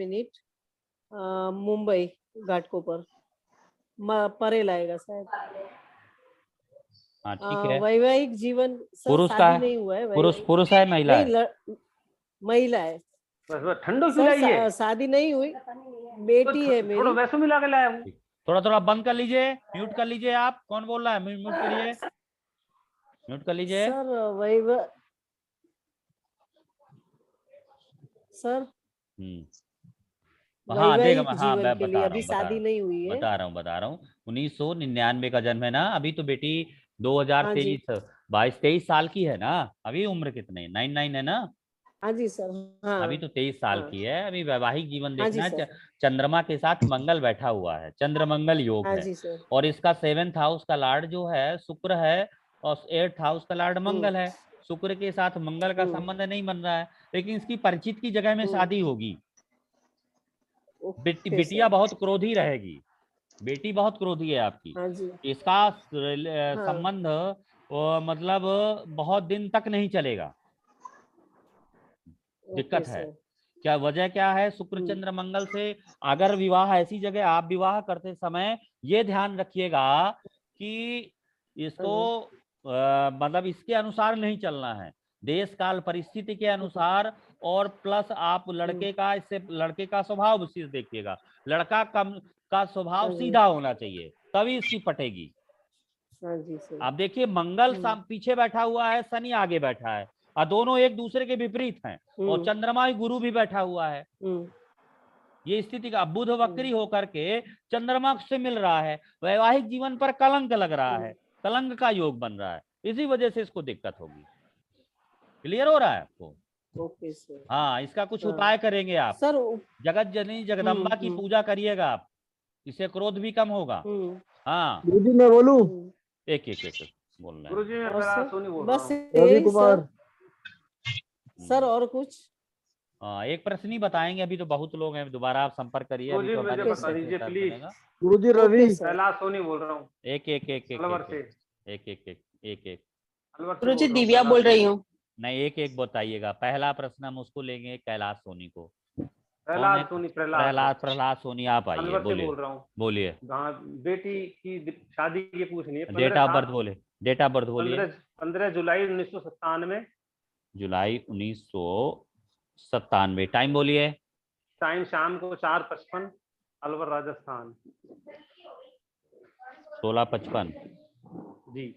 मुंबई घाटकोपर परेल आएगा शायद। हाँ ठीक है। वैवाहिक जीवन सर पुरुष का शादी है? नहीं हुआ है। पुरुष है महिला है? महिला है। ठंडो सर शादी नहीं हुई, बेटी है मेरी। थोड़ा वैसे मिला के लाया हूँ। थोड़ा बंद कर लीजिए, म्यूट कर लीजिए। आप कौन बोल रहा है? म्यूट करिए, म्यूट कर लीजिए। सर हाँ देख, हाँ जीवन मैं के लिए अभी शादी नहीं हुई है। बता रहा हूँ 1999 का जन्म है ना, अभी तो बेटी 2023 22-23 साल की है ना, अभी उम्र कितने 99 है ना? हाँ जी सर। हाँ अभी तो 23 साल की है। अभी वैवाहिक जीवन हाँ देखना जी है, चंद्रमा के साथ मंगल बैठा हुआ है, चंद्र मंगल योग हाँ है। जी सर। और इसका 7th हाउस का लॉर्ड जो है शुक्र है, और 8th हाउस का लॉर्ड मंगल है। शुक्र के साथ मंगल का संबंध नहीं बन रहा है, लेकिन इसकी परिचित की जगह में शादी होगी। बिटिया बहुत क्रोधी रहेगी, बेटी बहुत क्रोधी है आपकी। इसका संबंध मतलब बहुत दिन तक नहीं चलेगा, दिक्कत है। क्या वजह क्या है? शुक्र चंद्र मंगल से अगर विवाह ऐसी जगह आप विवाह करते समय ये ध्यान रखिएगा कि इसको मतलब इसके अनुसार नहीं चलना है, देश काल परिस्थिति के अनुसार। और प्लस आप लड़के का स्वभाव विशेष देखिएगा। लड़का का स्वभाव सीधा होना चाहिए, तभी इसकी पटेगी। आप देखिए मंगल पीछे बैठा हुआ है, शनि आगे बैठा है, और दोनों एक दूसरे के विपरीत हैं, और चंद्रमा गुरु भी बैठा हुआ है। ये स्थिति का बुध वक्री होकर के चंद्रमा से मिल रहा है, वैवाहिक जीवन पर कलंक लग रहा है, कलंक का योग बन रहा है, इसी वजह से इसको दिक्कत होगी। क्लियर हो रहा है आपको? Okay sir. हाँ, इसका कुछ उपाय करेंगे आप सर। जगत जननी जगदम्बा की पूजा करिएगा आप, इससे क्रोध भी कम होगा। हाँ गुरुजी मैं बोलूं? एक बोल रहे गुरुजी मैं पहला सोनी बोल बस रहा हूँ। रवि कुमार सर। और कुछ? एक प्रश्न ही बताएंगे, अभी तो बहुत लोग हैं, दोबारा आप संपर्क करिए। गुरुजी मुझे बता दीजिए प्लीज। गुरुजी रवि पहला सोनी बोल रहा हूँ। एक गुरुजी दिव्या बोल रही हूँ। नहीं, एक बताइएगा। पहला प्रश्न हम उसको लेंगे, कैलाश सोनी को। प्रहलाद सोनी, आप आइए, बोलिए बोलिए। बेटी की शादी की पूछनी है। डेट ऑफ बर्थ बोले, डेट ऑफ बर्थ बोलिए। 15 जुलाई 1997। जुलाई 1997। टाइम बोलिए। टाइम शाम को 4:55, अलवर राजस्थान। 16:55 जी।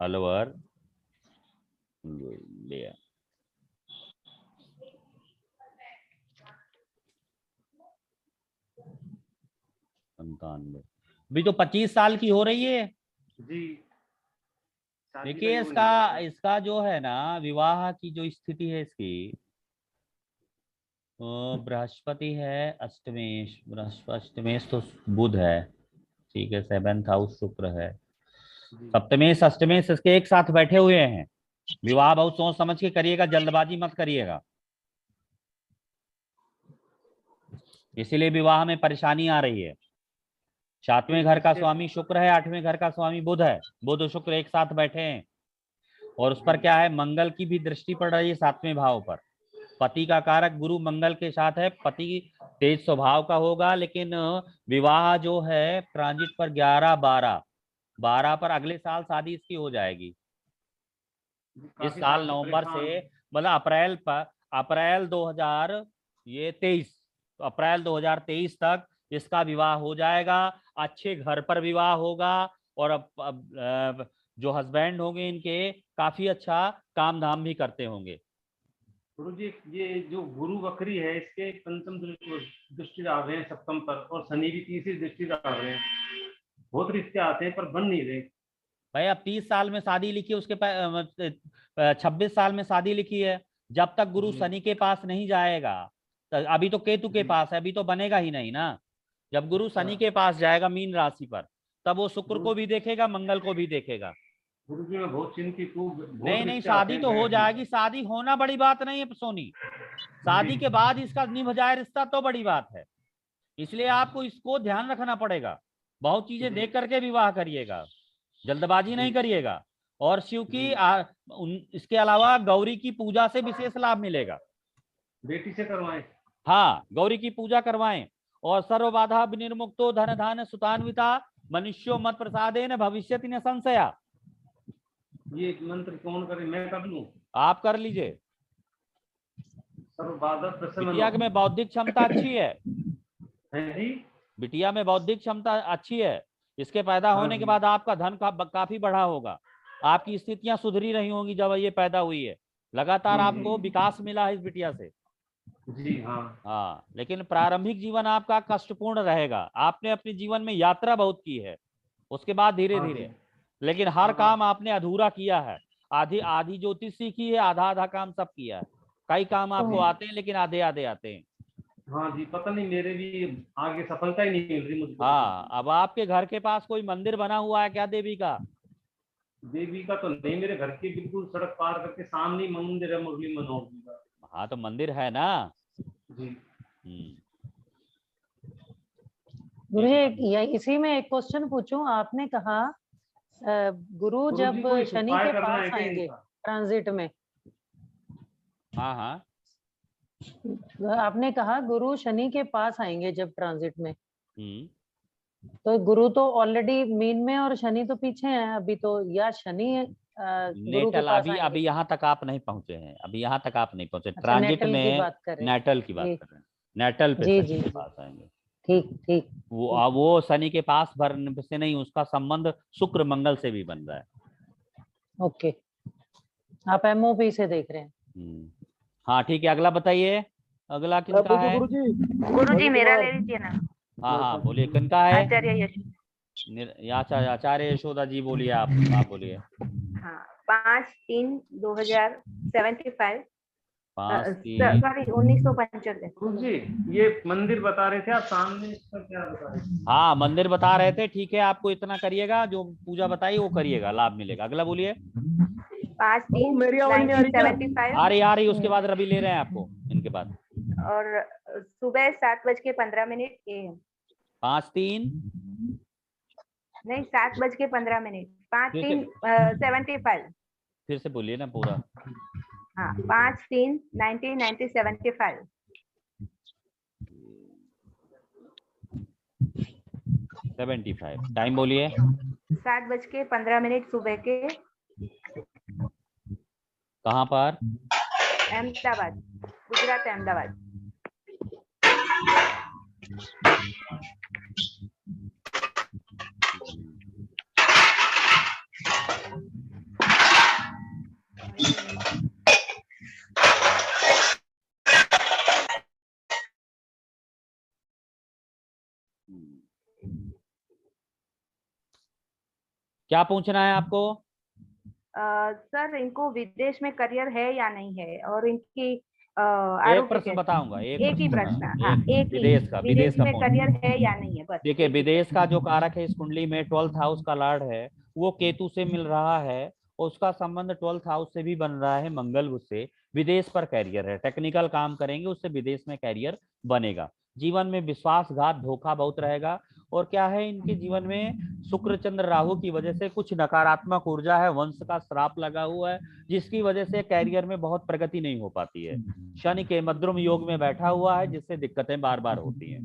अलवर लिया। 97। अभी तो 25 साल की हो रही है जी। देखिए इसका जो है ना, विवाह की जो स्थिति है इसकी, बृहस्पति है अष्टमेश, अष्टमेश तो बुध है, ठीक है। 7th हाउस शुक्र है, सप्तमेश अष्टमेश इसके एक साथ बैठे हुए हैं। विवाह बहुत सोच समझ के करिएगा, जल्दबाजी मत करिएगा, इसीलिए विवाह में परेशानी आ रही है। 7वें घर का स्वामी शुक्र है, 8वें घर का स्वामी बुध है, बुध शुक्र एक साथ बैठे हैं, और उस पर क्या है, मंगल की भी दृष्टि पड़ रही है 7वें भाव पर। पति का कारक गुरु मंगल के साथ है, पति तेज स्वभाव का होगा, लेकिन विवाह जो है ट्रांजिट पर 11-12 पर अगले साल शादी इसकी हो जाएगी। इस साल नवंबर से, मतलब अप्रैल 2023 तक इसका विवाह हो जाएगा। अच्छे घर पर विवाह होगा, और अब जो हस्बैंड होंगे इनके काफी अच्छा काम धाम भी करते होंगे। गुरुजी ये जो गुरु वक्री है इसके पंचम दृष्टि डाल रहे हैं सप्तम पर, और शनि भी तीसरी दृष्टि डाल रहे हैं। बहुत रिश्ते आते हैं पर बन नहीं रहे। भाई अब 30 साल में शादी लिखी है, उसके 26 साल में शादी लिखी है, जब तक गुरु शनि के पास नहीं जाएगा, तो अभी तो केतु के पास है, अभी तो बनेगा ही नहीं ना। जब गुरु शनि के पास जाएगा मीन राशि पर, तब वो शुक्र को भी देखेगा, मंगल को भी देखेगा। गुरुजी मैं बहुत चिंतित हूँ। नहीं, शादी तो हो जाएगी, शादी होना बड़ी बात नहीं है सोनी, शादी के बाद इसका निभ जाए रिश्ता तो बड़ी बात है। इसलिए आपको इसको ध्यान रखना पड़ेगा, बहुत चीजें देख करके विवाह करिएगा, जल्दबाजी नहीं करिएगा। और शिव की इसके अलावा गौरी की पूजा से विशेष लाभ मिलेगा। बेटी से करवाएं। हाँ, गौरी की पूजा करवाएं। और सर्व बाधा विनिर्मुक्तो धन धान सुतान्विता मनुष्यो मत प्रसादेन भविष्यति न संशया। ये मंत्र कौन करे, मैं कर लूं? आप कर लीजिए। सर्व बाधा प्रसन्न। बिटिया में बौद्धिक क्षमता अच्छी है जी, बिटिया में बौद्धिक क्षमता अच्छी है। इसके पैदा होने के बाद आपका धन काफी बढ़ा होगा, आपकी स्थितियां सुधरी रही होंगी जब ये पैदा हुई है। लगातार आपको विकास मिला है इस बिटिया से। जी हाँ। लेकिन प्रारंभिक जीवन आपका कष्टपूर्ण रहेगा। आपने अपने जीवन में यात्रा बहुत की है, उसके बाद धीरे धीरे, लेकिन हर काम आपने अधूरा किया है। आधी ज्योतिष सीखी है, आधा काम सब किया है। कई काम आपको आते हैं लेकिन आधे आते हैं। हाँ जी, पता नहीं मेरे भी आगे सफलता ही नहीं मिल रही मुझको। हाँ, अब आपके घर के पास कोई मंदिर बना हुआ है क्या देवी का? देवी का तो नहीं, मेरे घर के बिल्कुल सड़क पार करके सामने मंदिर है मुरली मनोहर जी का। हाँ, तो मंदिर है ना जी। गुरुजी इसी में एक क्वेश्चन पूछूं, आपने कहा गुरु जब शनि के पास आएंगे ट्रांजिट में, हाँ, आपने कहा गुरु शनि के पास आएंगे जब ट्रांजिट में, तो गुरु तो ऑलरेडी मीन में और शनि तो पीछे है अभी, तो या शनि गुरु के पास आएंगे? अभी यहाँ तक आप नहीं पहुंचे हैं, अभी यहाँ तक आप नहीं पहुंचे। ट्रांजिट में नेटल की बात कर रहे हैं, नेटल पे शनि के पास आएंगे। ठीक। वो शनि के पास भरने से नहीं, उसका संबंध शुक्र मंगल से भी बन रहा है। ओके, आप एमओपी से देख रहे हैं। हाँ ठीक है, अगला बताइए। अगला किसका है? गुरुजी मेरा ले लीजिए ना। हाँ बोलिए, किनका है? आचार्य आचार्य यशोदा जी बोलिए, आप बोलिए। हाँ, 5/3/2075 सॉरी 1975। गुरुजी ये मंदिर बता रहे थे आप सामने, इसका क्या बता रहे थे? हाँ, मंदिर बता रहे थे। ठीक है, आपको इतना करिएगा, जो पूजा बताई वो करिएगा, लाभ मिलेगा। अगला बोलिए। 5/3/1975। आ रही उसके बाद रवि ले रहे हैं आपको, इनके बाद। और सुबह 7:15 AM। 5/3 नहीं, 7:15। 5/3/75। फिर से बोलिए ना पूरा। हाँ, 5/3/1975। 75 टाइम बोलिए। 7:15 सुबह के। कहाँ पर? अहमदाबाद, गुजरात, अहमदाबाद। क्या पूछना है आपको? सर, इनको विदेश में करियर है या नहीं है, और इनकी एक प्रश्न बताऊंगा, एक ही प्रश्न। हाँ, एक ही। विदेश में करियर है या नहीं है, बस। देखिए, विदेश का जो कारक है इस कुंडली में 12th हाउस का लॉर्ड है, वो केतु से मिल रहा है, और उसका संबंध 12th हाउस से भी बन रहा है, मंगल से। विदेश पर कैरियर है, टेक्निकल काम करेंगे, उससे विदेश में कैरियर बनेगा। जीवन में विश्वासघात, धोखा बहुत रहेगा। और क्या है, इनके जीवन में शुक्र चंद्र राहु की वजह से कुछ नकारात्मक ऊर्जा है, वंश का श्राप लगा हुआ है, जिसकी वजह से कैरियर में बहुत प्रगति नहीं हो पाती है। शनि के मद्रुम योग में बैठा हुआ है, जिससे दिक्कतें बार बार होती हैं।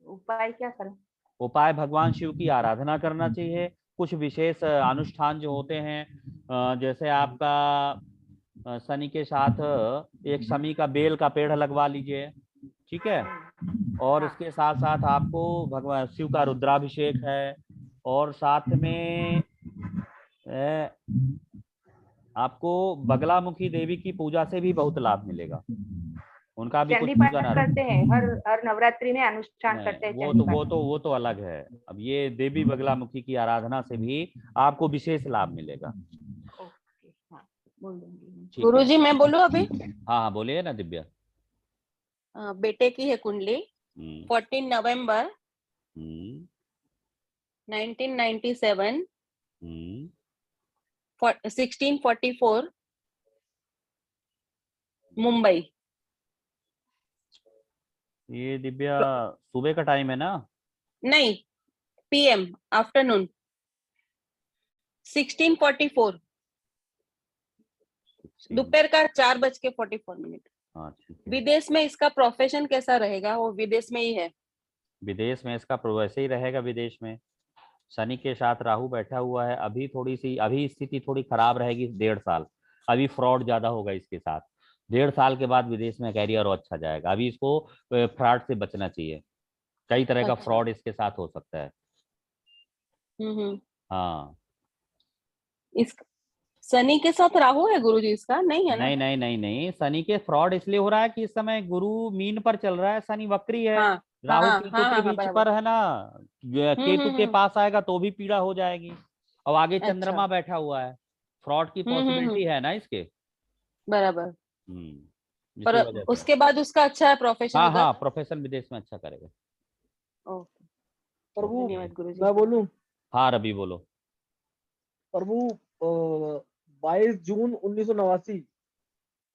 उपाय क्या करें? उपाय, भगवान शिव की आराधना करना चाहिए। कुछ विशेष अनुष्ठान जो होते हैं, जैसे आपका शनि के साथ एक शमी का बेल का पेड़ लगवा लीजिए, ठीक है। और इसके साथ साथ आपको भगवान शिव का रुद्राभिषेक है, और साथ में आपको बगलामुखी देवी की पूजा से भी बहुत लाभ मिलेगा। उनका भी कुछ चंडी पूजा पाठ करते हैं, हर नवरात्रि में अनुष्ठान करते हैं चंडी पाठ। वो तो अलग है। अब ये देवी बगलामुखी की आराधना से भी आपको विशेष लाभ मिलेगा। गुरुजी मैं बोलूं अभी? हाँ बोलिए ना दिव्या। बेटे की है कुंडली 14 नवंबर 1997 1644 मुंबई। ये दिव्या सुबह का टाइम है ना? नहीं, PM आफ्टरनून 1644 दोपहर का 4:44। हाँ ठीक है। विदेश में इसका प्रोफेशन कैसा रहेगा? वो विदेश में ही है। विदेश में इसका वैसे ही रहेगा। विदेश में शनि के साथ राहु बैठा हुआ है। अभी स्थिति थोड़ी खराब रहेगी 1.5 साल। अभी फ्रॉड ज्यादा होगा इसके साथ। 1.5 साल के बाद विदेश में कैरियर और अच्छा जाएगा। अभी इसको फ्रॉड से बचना चाहिए। कई तरह का फ्रॉड इसके साथ हो सकता है। हाँ, इस शनि के साथ राहु है गुरुजी इसका? नहीं है ना? नहीं। शनि के फ्रॉड इसलिए हो रहा है कि इस समय गुरु मीन पर चल रहा है, शनि वक्री है। राहु केतु के बीच पर है ना। केतु के पास आएगा तो भी पीड़ा हो जाएगी। और आगे चंद्रमा बैठा हुआ है। फ्रॉड की पॉसिबिलिटी है ना इसके। बराबर। पर उसके बाद उसका अच्छा है प्रोफेशन। हाँ प्रोफेशन विदेश में अच्छा करेगा। प्रभु मैं बोलूं? हाँ रवि बोलो। प्रभु 22 जून 1989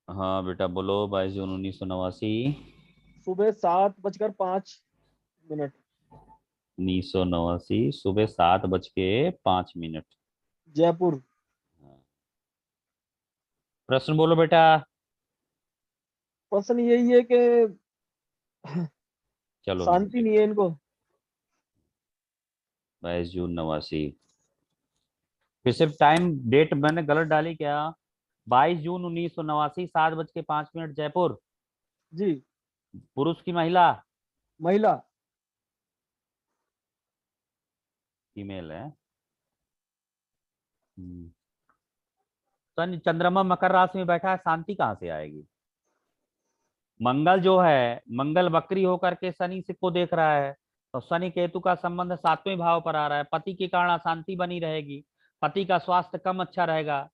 हाँ बेटा बोलो। 22 जून 1989 सुबह 7:05 1989 सुबह 7:05 जयपुर। प्रश्न बोलो बेटा। प्रश्न यही है कि चलो शांति नहीं है इनको। 22 जून 89 फिर सिर्फ टाइम डेट मैंने गलत डाली क्या? 22 जून 1989 7:05 जयपुर। जी। पुरुष की महिला? महिला। फीमेल है। चंद्रमा मकर राशि में बैठा है, शांति कहाँ से आएगी? मंगल जो है, मंगल वक्री होकर के शनि से को देख रहा है। तो शनि केतु का संबंध 7वें भाव पर आ रहा है। पति के कारण अशांति बनी रहेगी। पति का स्वास्थ्य कम अच्छा रहेगा।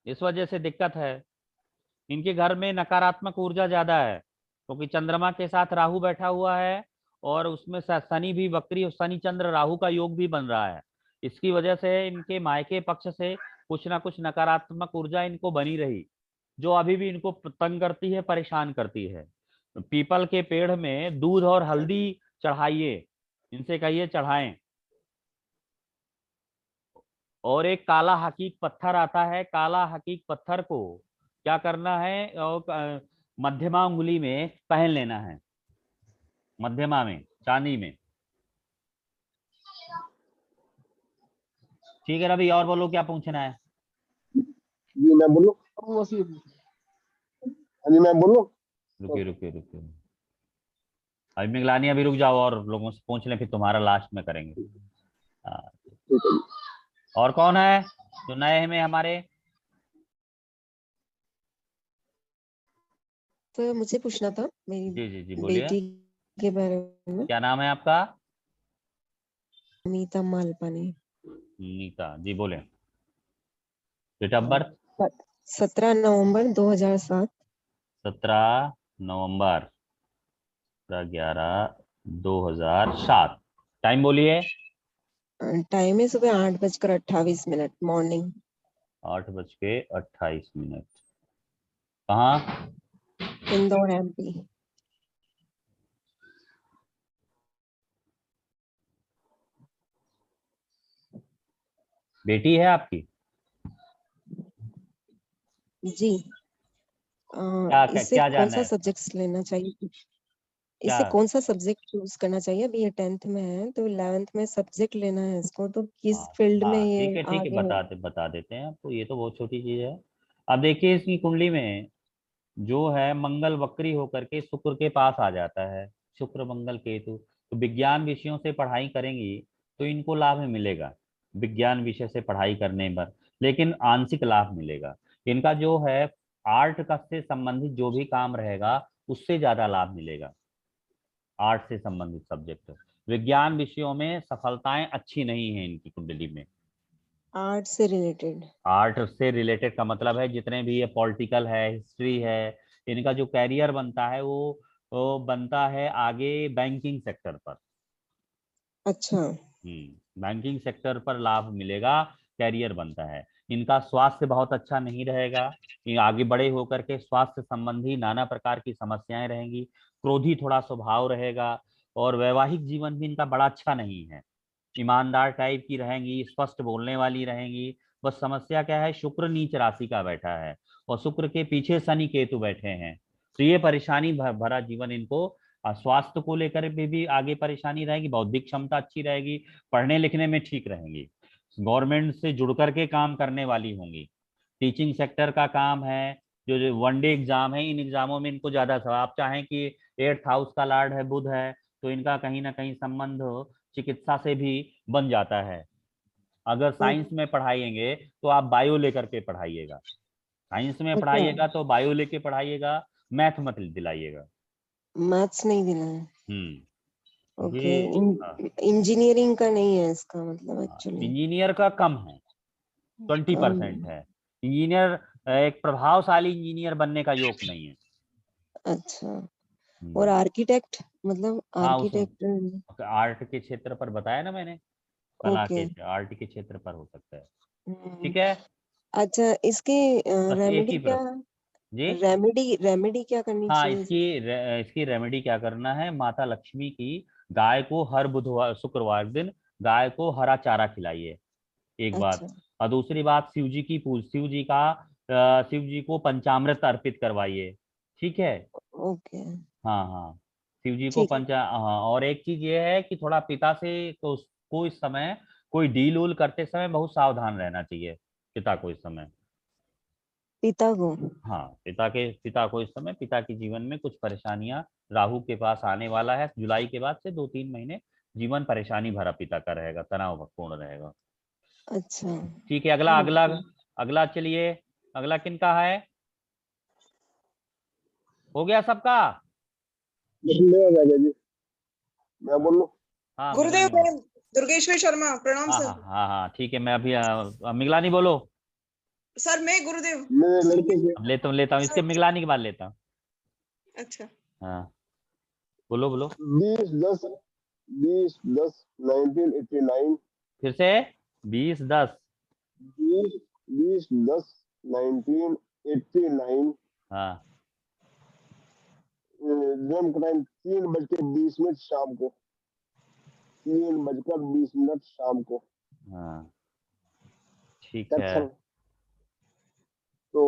इस वजह से दिक्कत है। इनके घर में नकारात्मक ऊर्जा ज्यादा है क्योंकि चंद्रमा के साथ राहु बैठा हुआ है और उसमें शनि भी वक्री, शनि चंद्र राहु का योग भी बन रहा है। इसकी वजह से इनके मायके पक्ष से कुछ ना कुछ नकारात्मक ऊर्जा इनको बनी रही, जो अभी भी इनको तंग करती है, परेशान करती है। पीपल के पेड़ में दूध और हल्दी चढ़ाइए, इनसे कहिए चढ़ाएं। और एक काला हकीक पत्थर आता है। काला हकीक पत्थर को क्या करना है? और मध्यमा उंगली में पहन लेना है, मध्यमा में, चांदी में। ठीक है रवि, और बोलो क्या पूछना है? जी मैं बोलूं? जी मैं बोलूं? रुकिए अभी मिगलानी, अभी रुक जाओ और लोगों से पूछ लें, फिर तुम्हारा लास्ट में करेंगे। और कौन है जो नए में हमारे? तो मुझे पूछना था मेरी जी बोलिए। बेटी के बारे में। क्या नाम है आपका? नीता मालपानी। नीता जी बोले। Date of birth? 17 नवंबर 2007। 17 नवंबर 11/11/2007। टाइम बोलिए। टाइम है सुबह 8:28 मॉर्निंग। 8:28। कहाँ? इंदौर MP। बेटी है आपकी? जी। इसे कौन सा सब्जेक्ट लेना चाहिए? इसे कौन सा सब्जेक्ट चूज करना चाहिए? अभी ये 10th में है तो 11th में सब्जेक्ट लेना है इसको, तो किस फील्ड में ये ठीक है बता देते हैं आपको। ये तो बहुत छोटी चीज है। अब देखिए इसकी कुंडली में जो है मंगल वक्री होकर के शुक्र के पास आ जाता है। शुक्र मंगल केतु, तो विज्ञान विषयों से पढ़ाई करेंगी तो इनको लाभ मिलेगा विज्ञान विषय से पढ़ाई करने पर, लेकिन आंशिक लाभ मिलेगा। इनका जो है आर्ट का से संबंधित जो भी काम रहेगा उससे ज्यादा लाभ मिलेगा। आर्ट से संबंधित सब्जेक्ट, विज्ञान विषयों में सफलताएं अच्छी नहीं है इनकी कुंडली में। आर्ट से रिलेटेड, आर्ट से रिलेटेड का मतलब है जितने भी ये पॉलिटिकल है, हिस्ट्री है, इनका जो कैरियर बनता है वो बनता है आगे बैंकिंग सेक्टर पर। अच्छा, बैंकिंग सेक्टर पर लाभ मिलेगा, कैरियर बनता है। इनका स्वास्थ्य बहुत अच्छा नहीं रहेगा, ये आगे बड़े होकर के स्वास्थ्य संबंधी नाना प्रकार की समस्याएं रहेंगी, क्रोधी थोड़ा स्वभाव रहेगा, और वैवाहिक जीवन भी इनका बड़ा अच्छा नहीं है। ईमानदार टाइप की रहेंगी, स्पष्ट बोलने वाली रहेंगी। बस समस्या क्या है, शुक्र नीच राशि का बैठा है और शुक्र के पीछे शनि केतु बैठे हैं, तो ये परेशानी भरा जीवन इनको। स्वास्थ्य को लेकर भी आगे परेशानी रहेगी, बौद्धिक क्षमता अच्छी रहेगी, पढ़ने लिखने में ठीक रहेंगी, गवर्नमेंट से जुड़ करके काम करने वाली होंगी। टीचिंग सेक्टर का काम है, जो वनडे एग्जाम है, इन एग्जामों में इनको ज्यादा आप चाहें कि 8th हाउस का लॉर्ड है बुध है, तो इनका कहीं ना कहीं संबंध चिकित्सा से भी बन जाता है। अगर साइंस में पढ़ाएंगे तो आप बायो लेकर के पढ़ाइएगा, साइंस में पढ़ाइएगा तो बायो लेके पढ़ाइएगा, मैथ मत दिलाइएगा। मैथ्स नहीं दिलाना। ओके, इंजीनियरिंग का नहीं है इसका मतलब एक्चुअली। इंजीनियर का कम है, 20% है। इंजीनियर एक प्रभावशाली इंजीनियर बनने का योग नहीं है। अच्छा, और आर्किटेक्ट मतलब आर्किटेक्ट आर्ट के क्षेत्र पर बताया ना मैंने, कला के आर्ट के क्षेत्र पर हो सकता है। ठीक है। अच्छा, इसकी रेमेडी क्या जी, रेमेडी क्या करनी चाहिए? इसकी रेमेडी क्या करना है, माता लक्ष्मी की गाय को हर बुधवार शुक्रवार दिन गाय को हरा चारा खिलाइए, एक बात। और दूसरी बात, शिव जी को पंचामृत अर्पित करवाइए। ठीक है। ओके। हाँ, शिव जी को हाँ, और एक चीज ये है कि थोड़ा पिता से को इस समय कोई डील उल करते समय बहुत सावधान रहना चाहिए। पिता को इस समय, पिता को, हाँ, पिता को इस समय, पिता के जीवन में कुछ परेशानियां राहु के पास आने वाला है। जुलाई के बाद से 2-3 महीने जीवन परेशानी भरा पिता का रहेगा, तनावपूर्ण रहेगा। अच्छा, ठीक है। अगला चलिए, अगला किनका है? हो गया सबका? मैं बोलूं? हाँ, गुरुदेव, दुर्गेश्वर शर्मा, प्रणाम सर। हाँ, ठीक है। मैं अभी मिगलानी बोलो सर। मैं गुरुदेव लेता हूँ इसके मिगलानी के बाद लेता हूँ। अच्छा, हाँ, बोलो 20/10/1989। फिर से 20/10/1989। हाँ, जन्म का टाइम 3:20 शाम को, 3:20 शाम को। हाँ, ठीक है। तो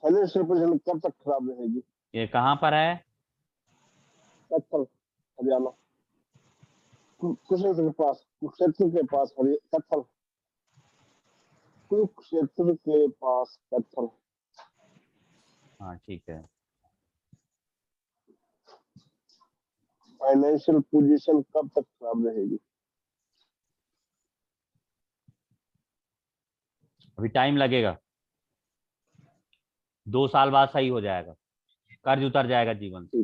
फाइनेंशियल पोजीशन कब तक खराब रहेगी? ये कहाँ पर है? कत्थल, हरियाणा, कुरुक्षेत्र के पास, कत्थल, कुरुक्षेत्र के पास कत्थल। हाँ, ठीक है। फाइनेंशियल पोजीशन कब तक खराब रहेगी? अभी टाइम लगेगा, 2 साल बाद सही हो जाएगा, कर्ज उतर जाएगा जीवन से।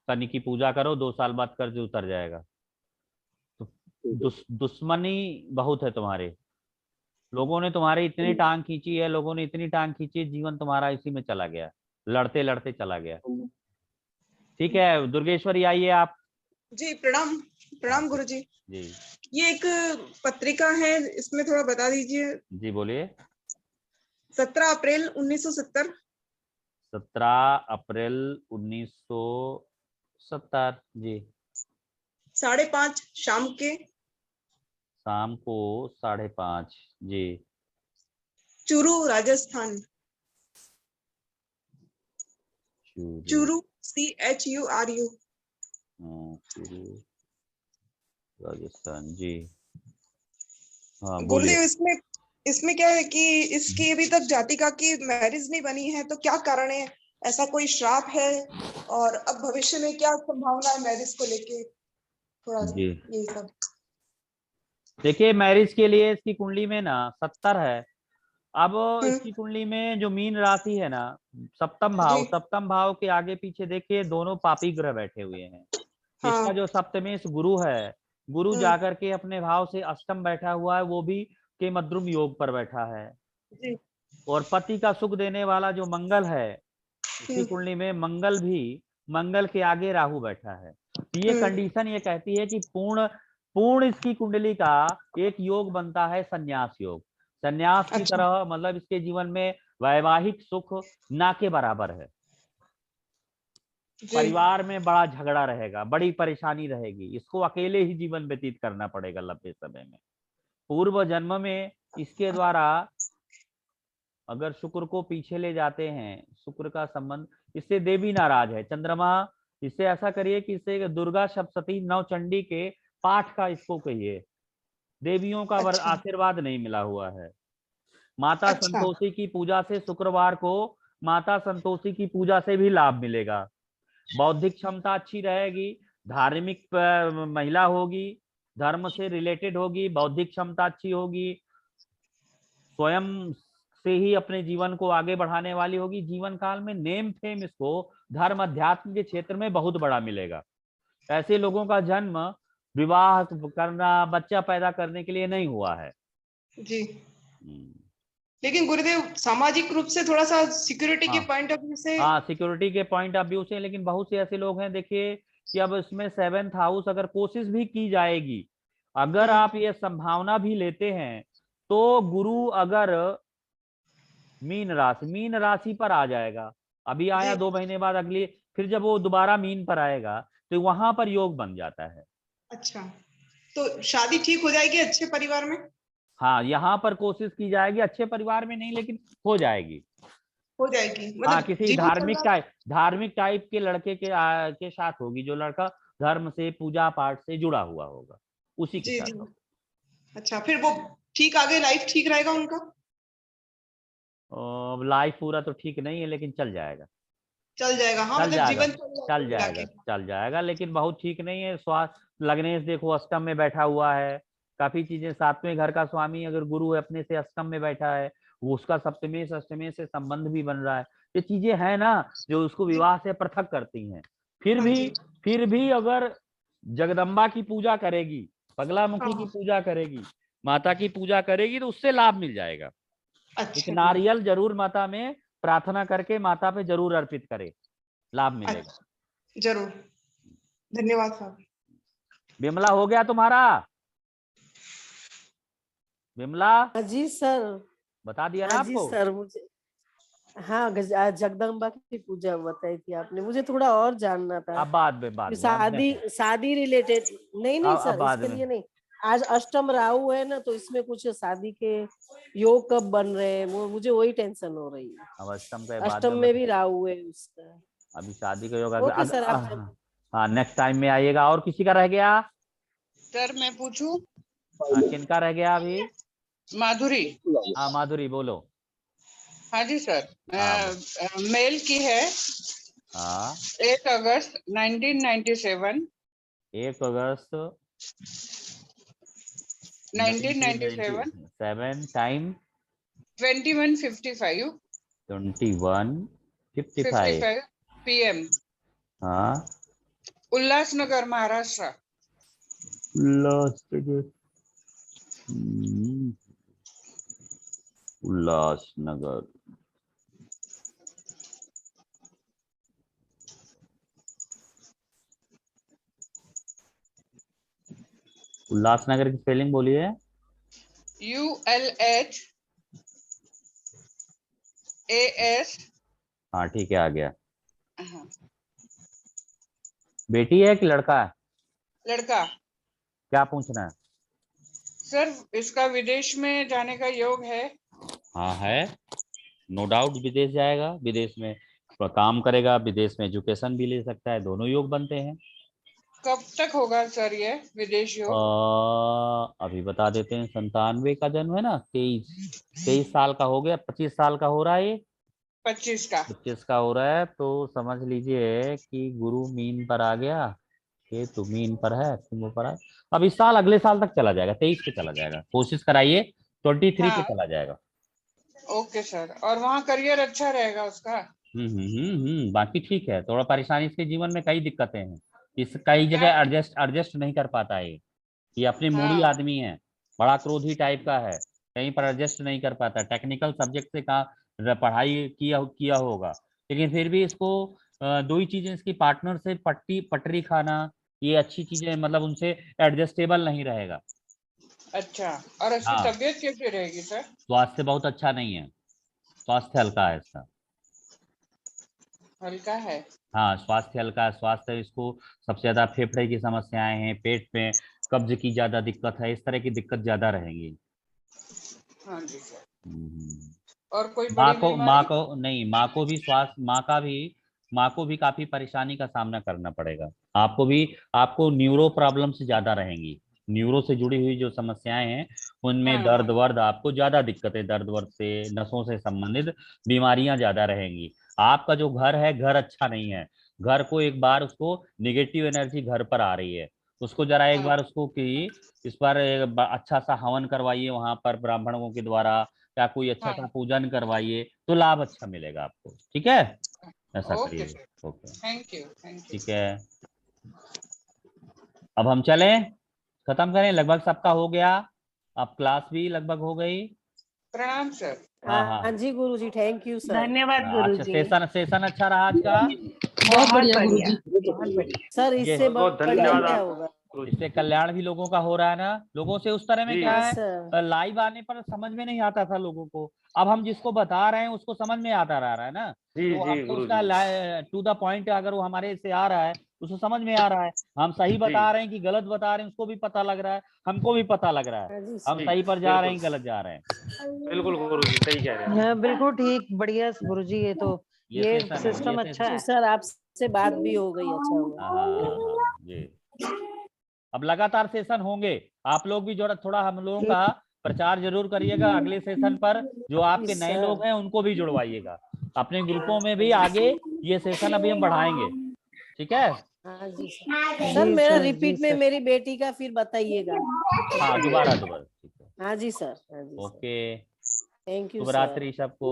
शनि की पूजा करो, 2 साल बाद कर्ज उतर जाएगा। तो दुश्मनी बहुत है तुम्हारे, लोगों ने तुम्हारी इतनी टांग खींची है, जीवन तुम्हारा इसी में चला गया, लड़ते लड़ते चला गया। ठीक है, दुर्गेश्वरी आइए आप। जी, प्रणाम गुरुजी। जी, ये एक पत्रिका है, इसमें थोड़ा बता दीजिए। जी, बोलिए। 17 अप्रैल 1970। 17 अप्रैल 1970। जी, 5:30 शाम को 5:30। जी, चूरू, राजस्थान। चूरू, CHURU, राजस्थान। जी, हाँ, गुरुदेव, इसमें क्या है कि इसकी अभी तक जातिका की मैरिज नहीं बनी है, तो क्या कारण है? ऐसा कोई श्राप है, और अब भविष्य में क्या संभावना है मैरिज को लेके, थोड़ा जी यही सब। देखिए, मैरिज के लिए इसकी कुंडली में ना 70 है। अब इसकी कुंडली में जो मीन राशि है ना, सप्तम भाव के आगे पीछे देखिए दोनों पापी ग्रह बैठे हुए हैं। इसका जो सप्तमेश गुरु है, गुरु जाकर के अपने भाव से अष्टम बैठा हुआ है, वो भी के मद्रुम योग पर बैठा है। और पति का सुख देने वाला जो मंगल है, इसी कुंडली में मंगल के आगे राहु बैठा है। ये कंडीशन ये कहती है कि पूर्ण इसकी कुंडली का एक योग बनता है संन्यास योग। संन्यास की तरह, मतलब इसके जीवन में वैवाहिक सुख ना के बराबर है। परिवार में बड़ा झगड़ा रहेगा, बड़ी परेशानी रहेगी, इसको अकेले ही जीवन व्यतीत करना पड़ेगा लंबे समय में। पूर्व जन्म में इसके द्वारा अगर शुक्र को पीछे ले जाते हैं, शुक्र का संबंध इससे देवी नाराज है, चंद्रमा, इससे ऐसा करिए कि इससे दुर्गा सप्तशती नवचंडी के पाठ का इसको कहिए। देवियों का आशीर्वाद नहीं मिला हुआ है। माता संतोषी की पूजा से, शुक्रवार को माता संतोषी की पूजा से भी लाभ मिलेगा। बौद्धिक क्षमता अच्छी रहेगी, धार्मिक महिला होगी, धर्म से रिलेटेड होगी, बौद्धिक क्षमता अच्छी होगी, स्वयं से ही अपने जीवन को आगे बढ़ाने वाली होगी। जीवन काल में नेम फेम इसको धर्म अध्यात्म के क्षेत्र में बहुत बड़ा मिलेगा। ऐसे लोगों का जन्म विवाह करना, बच्चा पैदा करने के लिए नहीं हुआ है जी। लेकिन गुरुदेव सामाजिक रूप से थोड़ा सा सिक्योरिटी के पॉइंट ऑफ व्यू से, सिक्योरिटी के पॉइंट ऑफ व्यू से, लेकिन बहुत से ऐसे लोग हैं, देखिए कि अब इसमें 7th हाउस अगर कोशिश भी की जाएगी, अगर आप ये संभावना भी लेते हैं, तो गुरु अगर मीन राशि पर आ जाएगा, अभी आया 2 महीने बाद अगली, फिर जब वो दोबारा मीन पर आएगा तो वहां पर योग बन जाता है। अच्छा, तो शादी ठीक हो जाएगी अच्छे परिवार में? हाँ, यहाँ पर कोशिश की जाएगी, अच्छे परिवार में नहीं लेकिन हो जाएगी। मतलब किसी धार्मिक टाइप के लड़के के साथ होगी, जो लड़का धर्म से, पूजा पाठ से जुड़ा हुआ होगा, उसी के साथ होगा। अच्छा, फिर वो ठीक, आगे लाइफ ठीक रहेगा उनका? लाइफ पूरा तो ठीक नहीं है, लेकिन चल जाएगा। हाँ, मतलब जीवन चल जाएगा, लेकिन बहुत ठीक नहीं है। स्वास्थ्य लग्नेश देखो अष्टम में बैठा हुआ है, काफी चीजें, 7वें घर का स्वामी अगर गुरु है अपने से अष्टम में बैठा है, वो उसका सप्तमेश अष्टमेश से संबंध भी बन रहा है। ये चीजें हैं ना जो उसको विवाह से पृथक करती हैं। फिर भी अगर जगदम्बा की पूजा करेगी, बगलामुखी की पूजा करेगी, माता की पूजा करेगी, तो उससे लाभ मिल जाएगा। एक नारियल जरूर माता में प्रार्थना करके माता पे जरूर अर्पित करे, लाभ मिलेगा। जरूर, धन्यवाद साहब। विमला हो गया तुम्हारा? विमला जी सर, बता दिया ना आपको? जी सर, मुझे जगदम्बा की पूजा बताई थी आपने, मुझे थोड़ा और जानना था। अब बाद में शादी रिलेटेड नहीं सर, इसके लिए नहीं। आज अष्टम राहु है ना, तो इसमें कुछ शादी के योग कब बन रहे हैं, मुझे वही टेंशन हो रही है। अब अष्टम में भी राहु है उसका, अभी शादी का योग। हाँ, नेक्स्ट टाइम में आइएगा। और किसी का रह गया सर? मैं पूछूं? किनका रह गया अभी? माधुरी। हाँ माधुरी, बोलो। हाँ जी सर, मेल की है। 1 अगस्त 1997। 1 अगस्त 1997। 7 टाइम 21:55। 21:55 PM। हाँ, उल्लासनगर, महाराष्ट्र। उल्लासनगर। उल्लासनगर की स्पेलिंग बोलिए। ULHAS। हाँ ठीक है, आ गया। बेटी है कि लड़का है? लड़का। क्या पूछना है सर? इसका विदेश में जाने का योग है। हाँ है, नो डाउट विदेश जाएगा, विदेश में काम करेगा, विदेश में एजुकेशन भी ले सकता है, दोनों योग बनते हैं। कब तक होगा सर ये विदेश योग? अभी बता देते हैं। 97 का जन्म है ना, 23 साल का हो गया, 25 साल का हो रहा है ये। 25 का 25 का हो रहा है, तो समझ लीजिए कि गुरु मीन पर आ गया, केतु मीन पर है, कुंभ पर है। अब इस साल अगले साल तक चला जाएगा, 23 पे चला जाएगा, कोशिश कराइए 23 पे चला जाएगा। ओके सर, और वहाँ करियर अच्छा रहेगा उसका? बाकी ठीक है। थोड़ा परेशानी, इसके जीवन में कई दिक्कतें हैं, इस कई जगह एडजस्ट नहीं कर पाता है। ये अपनी मूडी आदमी है, बड़ा क्रोधी टाइप का है, कहीं पर एडजस्ट नहीं कर पाता। टेक्निकल सब्जेक्ट से कहा पढ़ाई किया होगा, लेकिन फिर भी इसको दो ही चीजें, इसकी पार्टनर से पटरी खाना, ये अच्छी चीजें, मतलब उनसे एडजस्टेबल नहीं रहेगा। अच्छा, और इसकी तबीयत कैसी रहेगी सर? स्वास्थ्य बहुत अच्छा नहीं है, स्वास्थ्य हल्का है इसका। हल्का है? हाँ, स्वास्थ्य हल्का है। स्वास्थ्य इसको सबसे ज्यादा फेफड़े की समस्याएं हैं, पेट में कब्ज की ज्यादा दिक्कत है, इस तरह की दिक्कत ज्यादा रहेंगी। हाँ जी सर। और कोई माँ को भी स्वास्थ्य, माँ को भी काफी परेशानी का सामना करना पड़ेगा। आपको न्यूरो प्रॉब्लम से ज्यादा रहेंगी, न्यूरो से जुड़ी हुई जो समस्याएं हैं उनमें दर्द वर्द, आपको ज्यादा दिक्कतें, दर्द वर्द से, नसों से संबंधित बीमारियां ज्यादा रहेंगी। आपका जो घर है, घर अच्छा नहीं है। घर को एक बार, उसको निगेटिव एनर्जी घर पर आ रही है, उसको जरा एक बार उसको कि इस बार अच्छा सा हवन करवाइए वहां पर ब्राह्मणों के द्वारा, या कोई अच्छा सा पूजन करवाइए, तो लाभ अच्छा मिलेगा आपको। ठीक है, ऐसा करिए। Okay, thank you. ठीक है, अब हम चलें, खत्म करें, लगभग सबका हो गया, अब क्लास भी लगभग हो गई। प्रणाम सर। हाँ जी गुरुजी, थैंक यू सर। धन्यवाद गुरुजी। सेशन अच्छा रहा आज का? बहुत बढ़िया गुरुजी। सर इससे बहुत धन्यवाद क्या होगा, इससे कल्याण भी लोगों का हो रहा है ना। लोगों से उस तरह में क्या है, लाइव आने पर समझ में नहीं आता था लोगों को, अब हम जिसको बता रहे हैं उसको समझ में आता रहा है ना। तो अब तो उसका टू द पॉइंट, अगर वो हमारे से आ रहा है उसको समझ में आ रहा है, हम सही बता रहे हैं कि गलत बता रहे हैं उसको भी पता लग रहा है, हमको भी पता लग रहा है हम सही पर जा रहे हैं गलत जा रहे हैं। बिल्कुल गुरुजी, सही कह रहे हैं। बिल्कुल ठीक, बढ़िया गुरुजी। ये तो ये सिस्टम अच्छा है सर। आपसे बात भी हो गई, अच्छा हुआ। जी, अब लगातार सेशन होंगे, आप लोग भी थोड़ा हम लोगों का प्रचार जरूर करिएगा। अगले सेशन पर जो आपके नए लोग हैं उनको भी जुड़वाइएगा अपने ग्रुपों में भी। आगे ये सेशन अभी हम बढ़ाएंगे, ठीक है? हाँ जी सर। मेरा रिपीट में मेरी बेटी का फिर बताइएगा। हाँ, दोबारा। हाँ जी सर। Okay, thank you. शुभ रात्रि सबको।